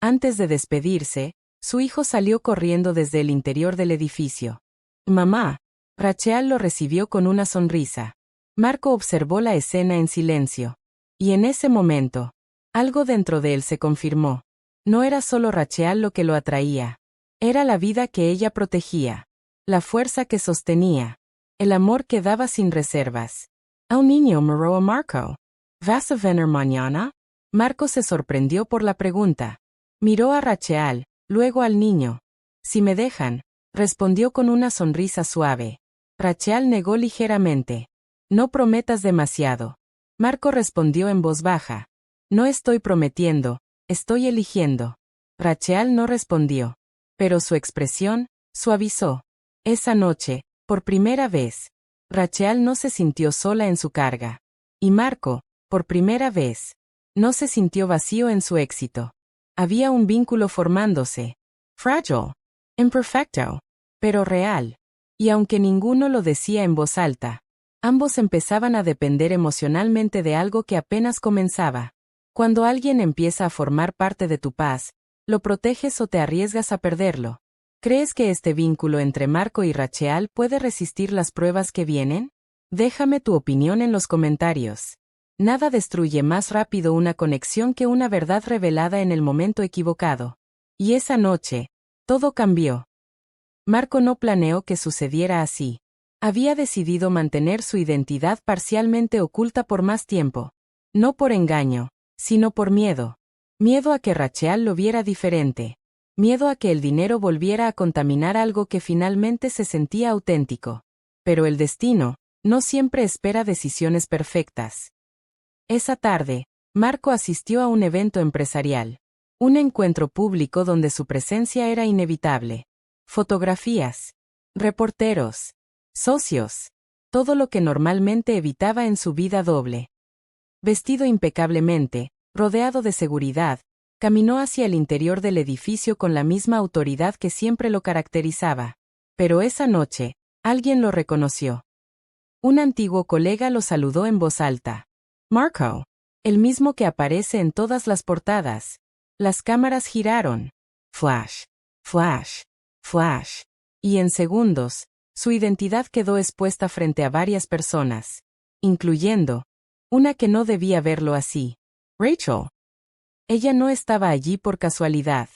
A: Antes de despedirse, su hijo salió corriendo desde el interior del edificio. Mamá. Rachel lo recibió con una sonrisa. Marco observó la escena en silencio. Y en ese momento, algo dentro de él se confirmó. No era solo Rachel lo que lo atraía. Era la vida que ella protegía. La fuerza que sostenía. El amor que daba sin reservas. El niño miró a Marco. ¿Vas a venir mañana? Marco se sorprendió por la pregunta. Miró a Rachel, luego al niño. Si me dejan, respondió con una sonrisa suave. Rachel negó ligeramente. No prometas demasiado. Marco respondió en voz baja. No estoy prometiendo, estoy eligiendo. Rachel no respondió. Pero su expresión suavizó. Esa noche, por primera vez, Rachel no se sintió sola en su carga. Y Marco, por primera vez, no se sintió vacío en su éxito. Había un vínculo formándose. Frágil. Imperfecto. Pero real. Y aunque ninguno lo decía en voz alta, ambos empezaban a depender emocionalmente de algo que apenas comenzaba. Cuando alguien empieza a formar parte de tu paz, ¿Lo proteges o te arriesgas a perderlo? ¿Crees que este vínculo entre Marco y Rachel puede resistir las pruebas que vienen? Déjame tu opinión en los comentarios. Nada destruye más rápido una conexión que una verdad revelada en el momento equivocado. Y esa noche, todo cambió. Marco no planeó que sucediera así. Había decidido mantener su identidad parcialmente oculta por más tiempo. No por engaño, sino por miedo. Miedo a que Rachel lo viera diferente. Miedo a que el dinero volviera a contaminar algo que finalmente se sentía auténtico. Pero el destino no siempre espera decisiones perfectas. Esa tarde, Marco asistió a un evento empresarial. Un encuentro público donde su presencia era inevitable. Fotografías, reporteros, socios, todo lo que normalmente evitaba en su vida doble. Vestido impecablemente, rodeado de seguridad, caminó hacia el interior del edificio con la misma autoridad que siempre lo caracterizaba. Pero esa noche, alguien lo reconoció. Un antiguo colega lo saludó en voz alta. Marco, el mismo que aparece en todas las portadas. Las cámaras giraron. Flash, flash, flash. Y en segundos, su identidad quedó expuesta frente a varias personas, incluyendo una que no debía verlo así. Rachel. Ella no estaba allí por casualidad.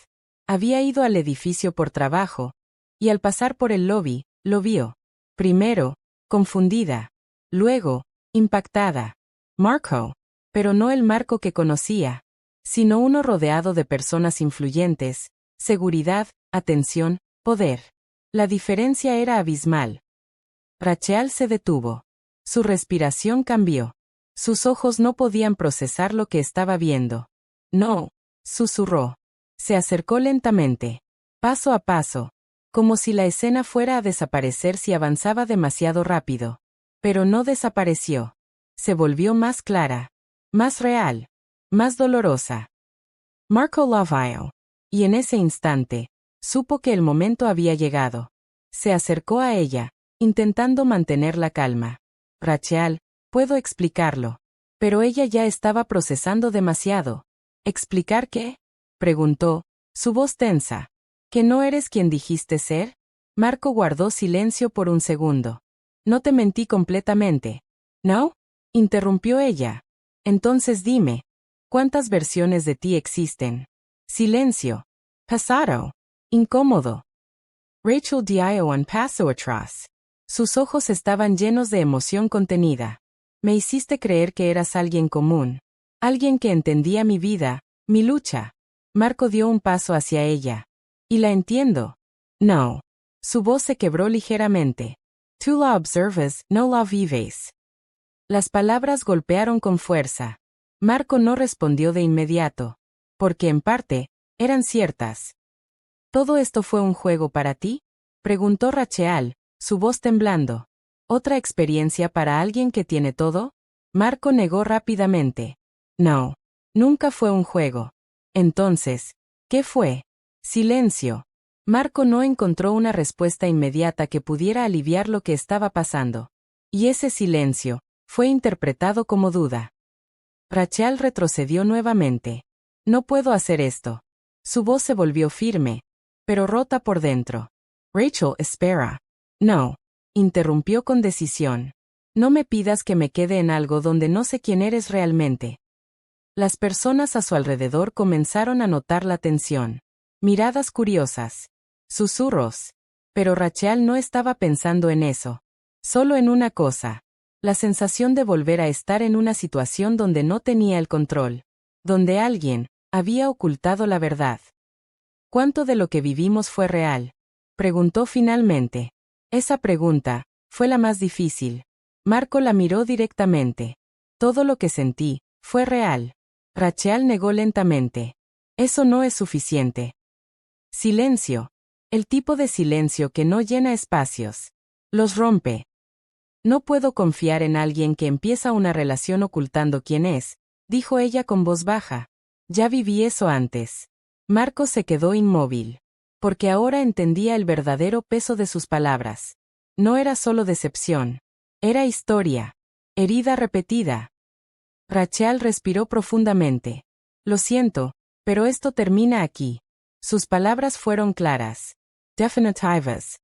A: Había ido al edificio por trabajo, y al pasar por el lobby, lo vio. Primero, confundida. Luego, impactada. Marco. Pero no el Marco que conocía, sino uno rodeado de personas influyentes, seguridad, atención, poder. La diferencia era abismal. Rachel se detuvo. Su respiración cambió. Sus ojos no podían procesar lo que estaba viendo. No, susurró. Se acercó lentamente, paso a paso, como si la escena fuera a desaparecer si avanzaba demasiado rápido. Pero no desapareció. Se volvió más clara, más real, más dolorosa. Marco la vio. Y en ese instante, supo que el momento había llegado. Se acercó a ella, intentando mantener la calma. Rachel, puedo explicarlo. Pero ella ya estaba procesando demasiado. ¿Explicar qué? Preguntó, su voz tensa. ¿Que no eres quien dijiste ser? Marco guardó silencio por un segundo. No te mentí completamente. ¿No? Interrumpió ella. Entonces dime, ¿cuántas versiones de ti existen? Silencio. Pasado. Incómodo. Rachel dio un paso atrás. Sus ojos estaban llenos de emoción contenida. Me hiciste creer que eras alguien común. Alguien que entendía mi vida, mi lucha. Marco dio un paso hacia ella. Y la entiendo. No. Su voz se quebró ligeramente. Tú la observas, no la vives. Las palabras golpearon con fuerza. Marco no respondió de inmediato. Porque en parte, eran ciertas. ¿Todo esto fue un juego para ti? Preguntó Rachel, su voz temblando. ¿Otra experiencia para alguien que tiene todo? Marco negó rápidamente. No. Nunca fue un juego. Entonces, ¿qué fue? Silencio. Marco no encontró una respuesta inmediata que pudiera aliviar lo que estaba pasando. Y ese silencio fue interpretado como duda. Rachel retrocedió nuevamente. No puedo hacer esto. Su voz se volvió firme, pero rota por dentro. Rachel, espera. No. Interrumpió con decisión. No me pidas que me quede en algo donde no sé quién eres realmente. Las personas a su alrededor comenzaron a notar la tensión. Miradas curiosas. Susurros. Pero Rachel no estaba pensando en eso. Solo en una cosa. La sensación de volver a estar en una situación donde no tenía el control. Donde alguien había ocultado la verdad. ¿Cuánto de lo que vivimos fue real? Preguntó finalmente. Esa pregunta fue la más difícil. Marco la miró directamente. Todo lo que sentí fue real. Rachel negó lentamente. Eso no es suficiente. Silencio. El tipo de silencio que no llena espacios. Los rompe. No puedo confiar en alguien que empieza una relación ocultando quién es, dijo ella con voz baja. Ya viví eso antes. Marco se quedó inmóvil. Porque ahora entendía el verdadero peso de sus palabras. No era solo decepción. Era historia. Herida repetida. Rachel respiró profundamente. Lo siento, pero esto termina aquí. Sus palabras fueron claras. Definitivas.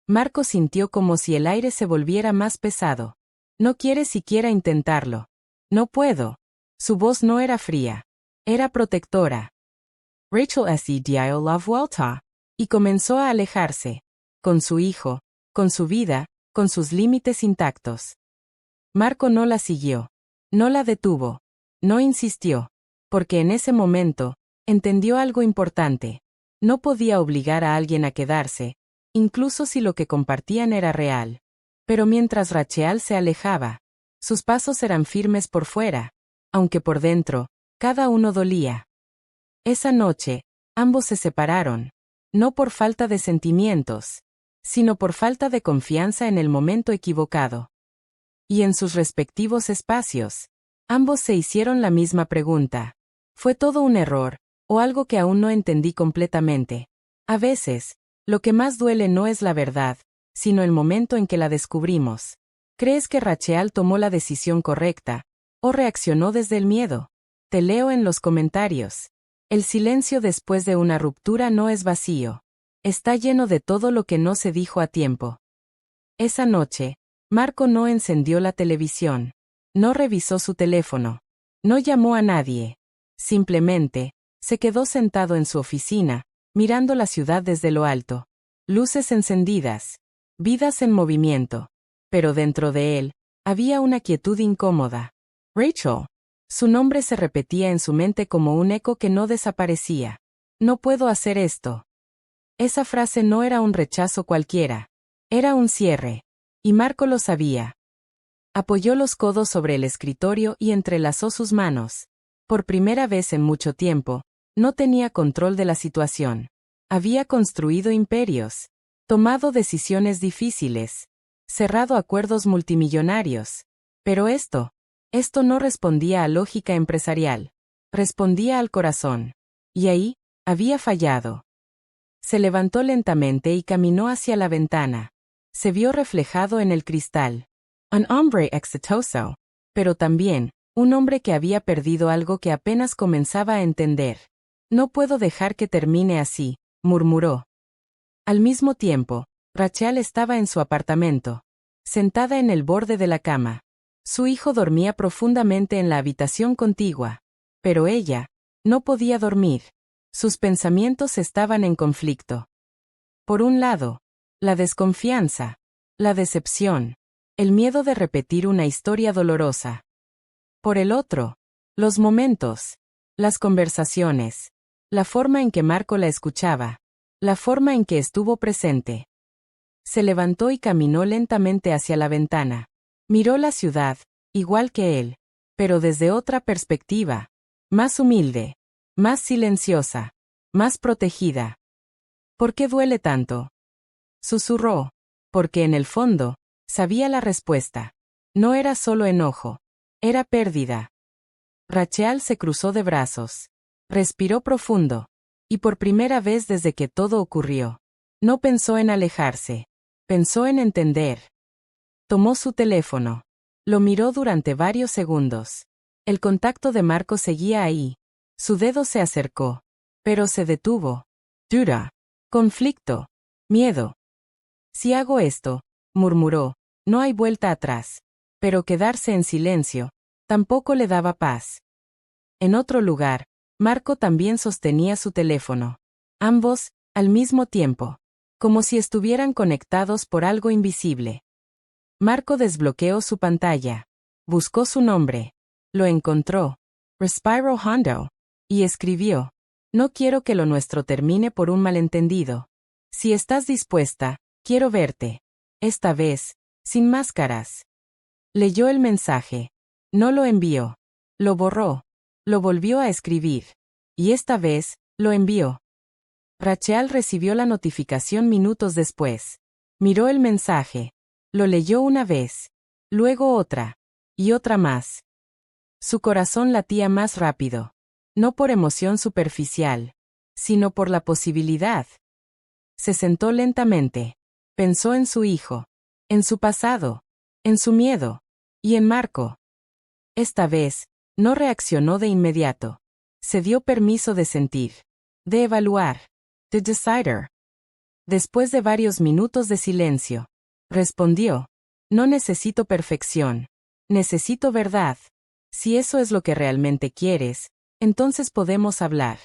A: Marco sintió como si el aire se volviera más pesado. No quiere siquiera intentarlo. No puedo. Su voz no era fría. Era protectora. Rachel S. dio la vuelta. Y comenzó a alejarse. Con su hijo, con su vida, con sus límites intactos. Marco no la siguió. No la detuvo. No insistió. Porque en ese momento, entendió algo importante. No podía obligar a alguien a quedarse, incluso si lo que compartían era real. Pero mientras Rachel se alejaba, sus pasos eran firmes por fuera, aunque por dentro, cada uno dolía. Esa noche, ambos se separaron, no por falta de sentimientos, sino por falta de confianza en el momento equivocado. Y en sus respectivos espacios, ambos se hicieron la misma pregunta. ¿Fue todo un error, o algo que aún no entendí completamente? A veces, lo que más duele no es la verdad, sino el momento en que la descubrimos. ¿Crees que Rachel tomó la decisión correcta, o reaccionó desde el miedo? Te leo en los comentarios. El silencio después de una ruptura no es vacío. Está lleno de todo lo que no se dijo a tiempo. Esa noche, Marco no encendió la televisión. No revisó su teléfono. No llamó a nadie. Simplemente, se quedó sentado en su oficina, mirando la ciudad desde lo alto. Luces encendidas. Vidas en movimiento. Pero dentro de él, había una quietud incómoda. Rachel. Su nombre se repetía en su mente como un eco que no desaparecía. No puedo hacer esto. Esa frase no era un rechazo cualquiera. Era un cierre. Y Marco lo sabía. Apoyó los codos sobre el escritorio y entrelazó sus manos. Por primera vez en mucho tiempo, no tenía control de la situación. Había construido imperios, tomado decisiones difíciles, cerrado acuerdos multimillonarios. Pero esto no respondía a lógica empresarial. Respondía al corazón. Y ahí, había fallado. Se levantó lentamente y caminó hacia la ventana. Se vio reflejado en el cristal. Un hombre exitoso. Pero también, un hombre que había perdido algo que apenas comenzaba a entender. No puedo dejar que termine así, murmuró. Al mismo tiempo, Rachel estaba en su apartamento, sentada en el borde de la cama. Su hijo dormía profundamente en la habitación contigua. Pero ella, no podía dormir. Sus pensamientos estaban en conflicto. Por un lado, la desconfianza, la decepción, el miedo de repetir una historia dolorosa. Por el otro, los momentos, las conversaciones, la forma en que Marco la escuchaba, la forma en que estuvo presente. Se levantó y caminó lentamente hacia la ventana. Miró la ciudad, igual que él, pero desde otra perspectiva, más humilde, más silenciosa, más protegida. ¿Por qué duele tanto? Susurró, porque en el fondo, sabía la respuesta. No era solo enojo, era pérdida. Rachel se cruzó de brazos. Respiró profundo. Y por primera vez desde que todo ocurrió, no pensó en alejarse. Pensó en entender. Tomó su teléfono. Lo miró durante varios segundos. El contacto de Marco seguía ahí. Su dedo se acercó. Pero se detuvo. Duda. Conflicto. Miedo. Si hago esto, murmuró, no hay vuelta atrás. Pero quedarse en silencio, tampoco le daba paz. En otro lugar, Marco también sostenía su teléfono. Ambos, al mismo tiempo. Como si estuvieran conectados por algo invisible. Marco desbloqueó su pantalla. Buscó su nombre. Lo encontró. Respiro Hondo. Y escribió. No quiero que lo nuestro termine por un malentendido. Si estás dispuesta, quiero verte. Esta vez, sin máscaras. Leyó el mensaje. No lo envió. Lo borró. Lo volvió a escribir. Y esta vez, lo envió. Rachel recibió la notificación minutos después. Miró el mensaje. Lo leyó una vez. Luego otra. Y otra más. Su corazón latía más rápido. No por emoción superficial, sino por la posibilidad. Se sentó lentamente. Pensó en su hijo. En su pasado. En su miedo. Y en Marco. Esta vez, no reaccionó de inmediato. Se dio permiso de sentir. De evaluar. The decider. Después de varios minutos de silencio, respondió. No necesito perfección. Necesito verdad. Si eso es lo que realmente quieres, entonces podemos hablar.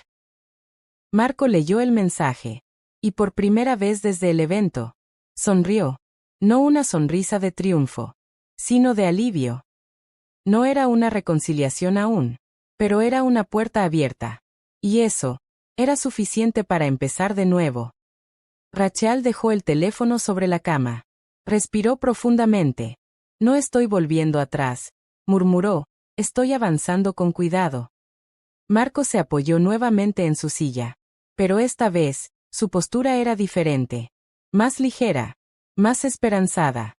A: Marco leyó el mensaje. Y por primera vez desde el evento, sonrió. No una sonrisa de triunfo, sino de alivio. No era una reconciliación aún, pero era una puerta abierta. Y eso, era suficiente para empezar de nuevo. Rachel dejó el teléfono sobre la cama. Respiró profundamente. No estoy volviendo atrás, murmuró, estoy avanzando con cuidado. Marco se apoyó nuevamente en su silla. Pero esta vez, su postura era diferente. Más ligera. Más esperanzada.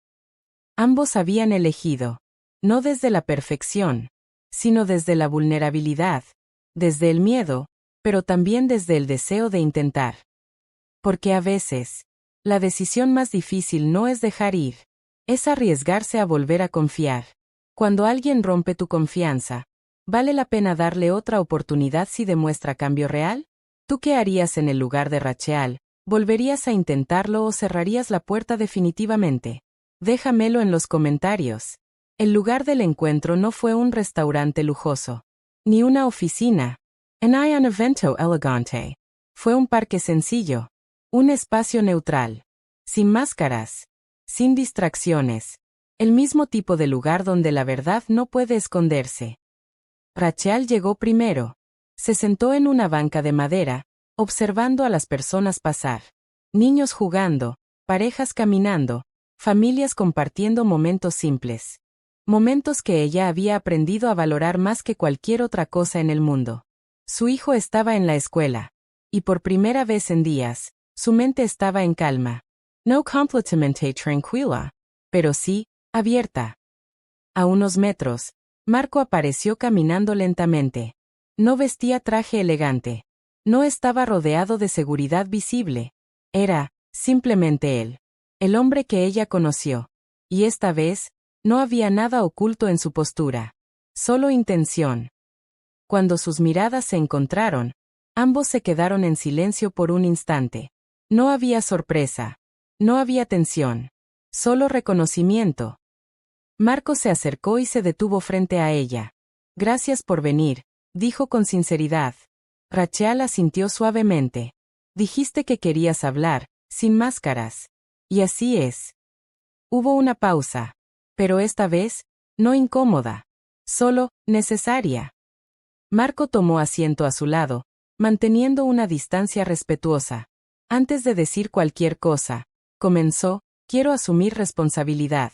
A: Ambos habían elegido. No desde la perfección, sino desde la vulnerabilidad. Desde el miedo, pero también desde el deseo de intentar. Porque a veces, la decisión más difícil no es dejar ir. Es arriesgarse a volver a confiar. Cuando alguien rompe tu confianza, ¿vale la pena darle otra oportunidad si demuestra cambio real? ¿Tú qué harías en el lugar de Rachel? ¿Volverías a intentarlo o cerrarías la puerta definitivamente? Déjamelo en los comentarios. El lugar del encuentro no fue un restaurante lujoso, ni una oficina. No hay un evento elegante. Fue un parque sencillo. Un espacio neutral. Sin máscaras. Sin distracciones. El mismo tipo de lugar donde la verdad no puede esconderse. Rachel llegó primero. Se sentó en una banca de madera, observando a las personas pasar. Niños jugando, parejas caminando, familias compartiendo momentos simples. Momentos que ella había aprendido a valorar más que cualquier otra cosa en el mundo. Su hijo estaba en la escuela. Y por primera vez en días, su mente estaba en calma. No completamente tranquila, pero sí, abierta. A unos metros, Marco apareció caminando lentamente. No vestía traje elegante. No estaba rodeado de seguridad visible. Era, simplemente él. El hombre que ella conoció. Y esta vez, no había nada oculto en su postura. Solo intención. Cuando sus miradas se encontraron, ambos se quedaron en silencio por un instante. No había sorpresa. No había tensión. Solo reconocimiento. Marco se acercó y se detuvo frente a ella. Gracias por venir, dijo con sinceridad. Rachel asintió suavemente. Dijiste que querías hablar, sin máscaras. Y así es. Hubo una pausa. Pero esta vez, no incómoda. Solo, necesaria. Marco tomó asiento a su lado, manteniendo una distancia respetuosa. Antes de decir cualquier cosa, comenzó, quiero asumir responsabilidad.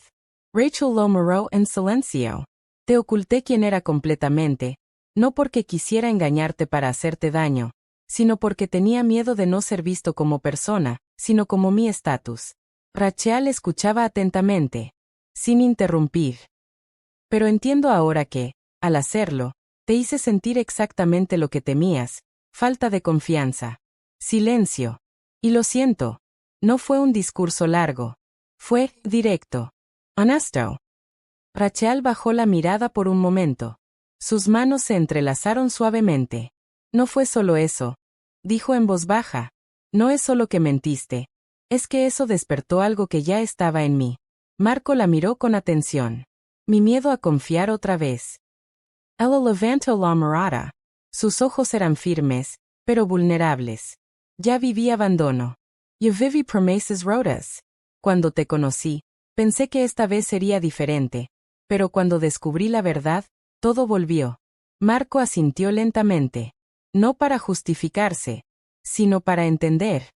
A: Rachel lo miró en silencio. Te oculté quién era completamente, no porque quisiera engañarte para hacerte daño, sino porque tenía miedo de no ser visto como persona, sino como mi estatus. Rachel escuchaba atentamente, sin interrumpir. Pero entiendo ahora que, al hacerlo, te hice sentir exactamente lo que temías, falta de confianza. Silencio. Y lo siento. No fue un discurso largo. Fue directo. Honesto. Rachel bajó la mirada por un momento. Sus manos se entrelazaron suavemente. No fue solo eso. Dijo en voz baja. No es solo que mentiste. Es que eso despertó algo que ya estaba en mí. Marco la miró con atención. Mi miedo a confiar otra vez. Ella levantó la mirada. Sus ojos eran firmes, pero vulnerables. Ya viví abandono. Yo viví promesas rotas. Cuando te conocí, pensé que esta vez sería diferente, pero cuando descubrí la verdad, todo volvió. Marco asintió lentamente. No para justificarse, sino para entender.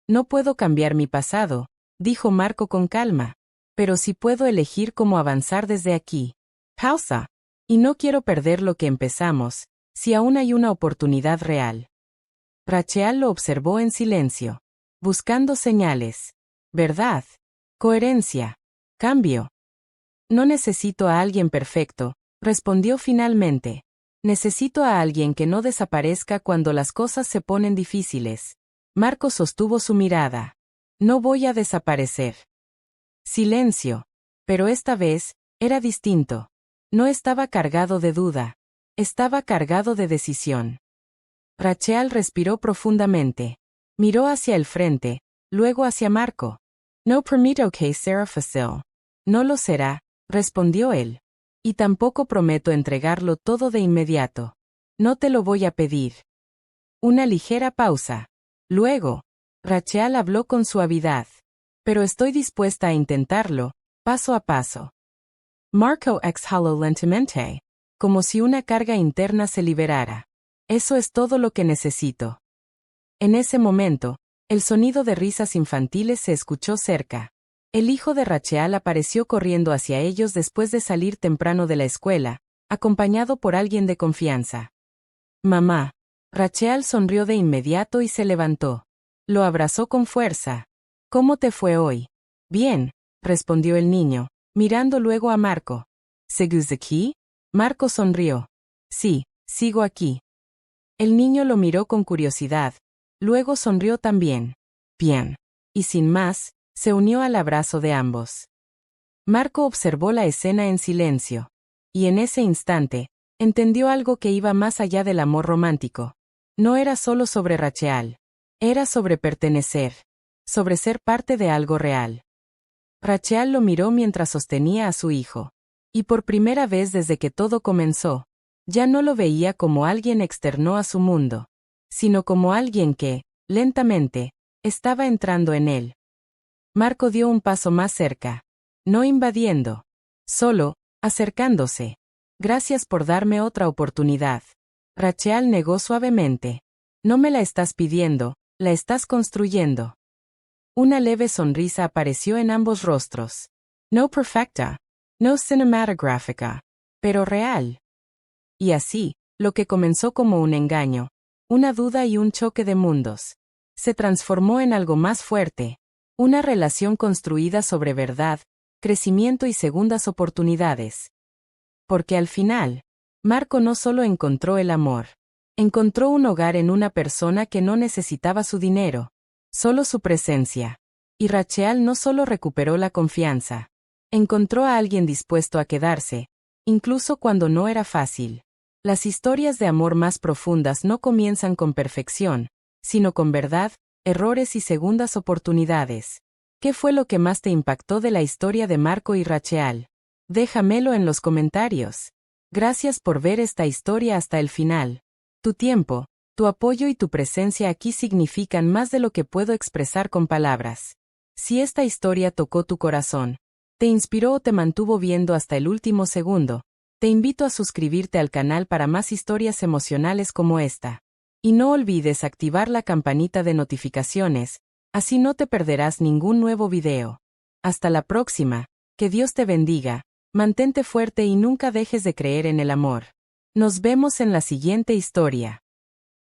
A: No puedo cambiar mi pasado, dijo Marco con calma, pero sí puedo elegir cómo avanzar desde aquí. Pausa. Y no quiero perder lo que empezamos, si aún hay una oportunidad real. Rachel lo observó en silencio, buscando señales. Verdad. Coherencia. Cambio. No necesito a alguien perfecto, respondió finalmente. Necesito a alguien que no desaparezca cuando las cosas se ponen difíciles. Marco sostuvo su mirada. No voy a desaparecer. Silencio. Pero esta vez, era distinto. No estaba cargado de duda. Estaba cargado de decisión. Rachel respiró profundamente. Miró hacia el frente, luego hacia Marco. No permito que sea fácil. No lo será, respondió él. Y tampoco prometo entregarlo todo de inmediato. No te lo voy a pedir. Una ligera pausa. Luego, Rachel habló con suavidad. Pero estoy dispuesta a intentarlo, paso a paso. Marco exhaló lentamente, como si una carga interna se liberara. Eso es todo lo que necesito. En ese momento, el sonido de risas infantiles se escuchó cerca. El hijo de Rachel apareció corriendo hacia ellos después de salir temprano de la escuela, acompañado por alguien de confianza. Mamá. Rachel sonrió de inmediato y se levantó. Lo abrazó con fuerza. ¿Cómo te fue hoy? Bien, respondió el niño, mirando luego a Marco. ¿Sigues aquí? Marco sonrió. Sí, sigo aquí. El niño lo miró con curiosidad. Luego sonrió también. Bien. Y sin más, se unió al abrazo de ambos. Marco observó la escena en silencio. Y en ese instante, entendió algo que iba más allá del amor romántico. No era solo sobre Rachel. Era sobre pertenecer. Sobre ser parte de algo real. Rachel lo miró mientras sostenía a su hijo. Y por primera vez desde que todo comenzó, ya no lo veía como alguien externo a su mundo, sino como alguien que, lentamente, estaba entrando en él. Marco dio un paso más cerca. No invadiendo. Solo, acercándose. Gracias por darme otra oportunidad. Rachel negó suavemente. No me la estás pidiendo, la estás construyendo. Una leve sonrisa apareció en ambos rostros. No perfecta. No cinematográfica. Pero real. Y así, lo que comenzó como un engaño, una duda y un choque de mundos, se transformó en algo más fuerte. Una relación construida sobre verdad, crecimiento y segundas oportunidades. Porque al final, Marco no solo encontró el amor, encontró un hogar en una persona que no necesitaba su dinero, solo su presencia. Y Rachel no solo recuperó la confianza, encontró a alguien dispuesto a quedarse, incluso cuando no era fácil. Las historias de amor más profundas no comienzan con perfección, sino con verdad, errores y segundas oportunidades. ¿Qué fue lo que más te impactó de la historia de Marco y Rachel? Déjamelo en los comentarios. Gracias por ver esta historia hasta el final. Tu tiempo, tu apoyo y tu presencia aquí significan más de lo que puedo expresar con palabras. Si esta historia tocó tu corazón, te inspiró o te mantuvo viendo hasta el último segundo, te invito a suscribirte al canal para más historias emocionales como esta. Y no olvides activar la campanita de notificaciones, así no te perderás ningún nuevo video. Hasta la próxima, que Dios te bendiga, mantente fuerte y nunca dejes de creer en el amor. Nos vemos en la siguiente historia.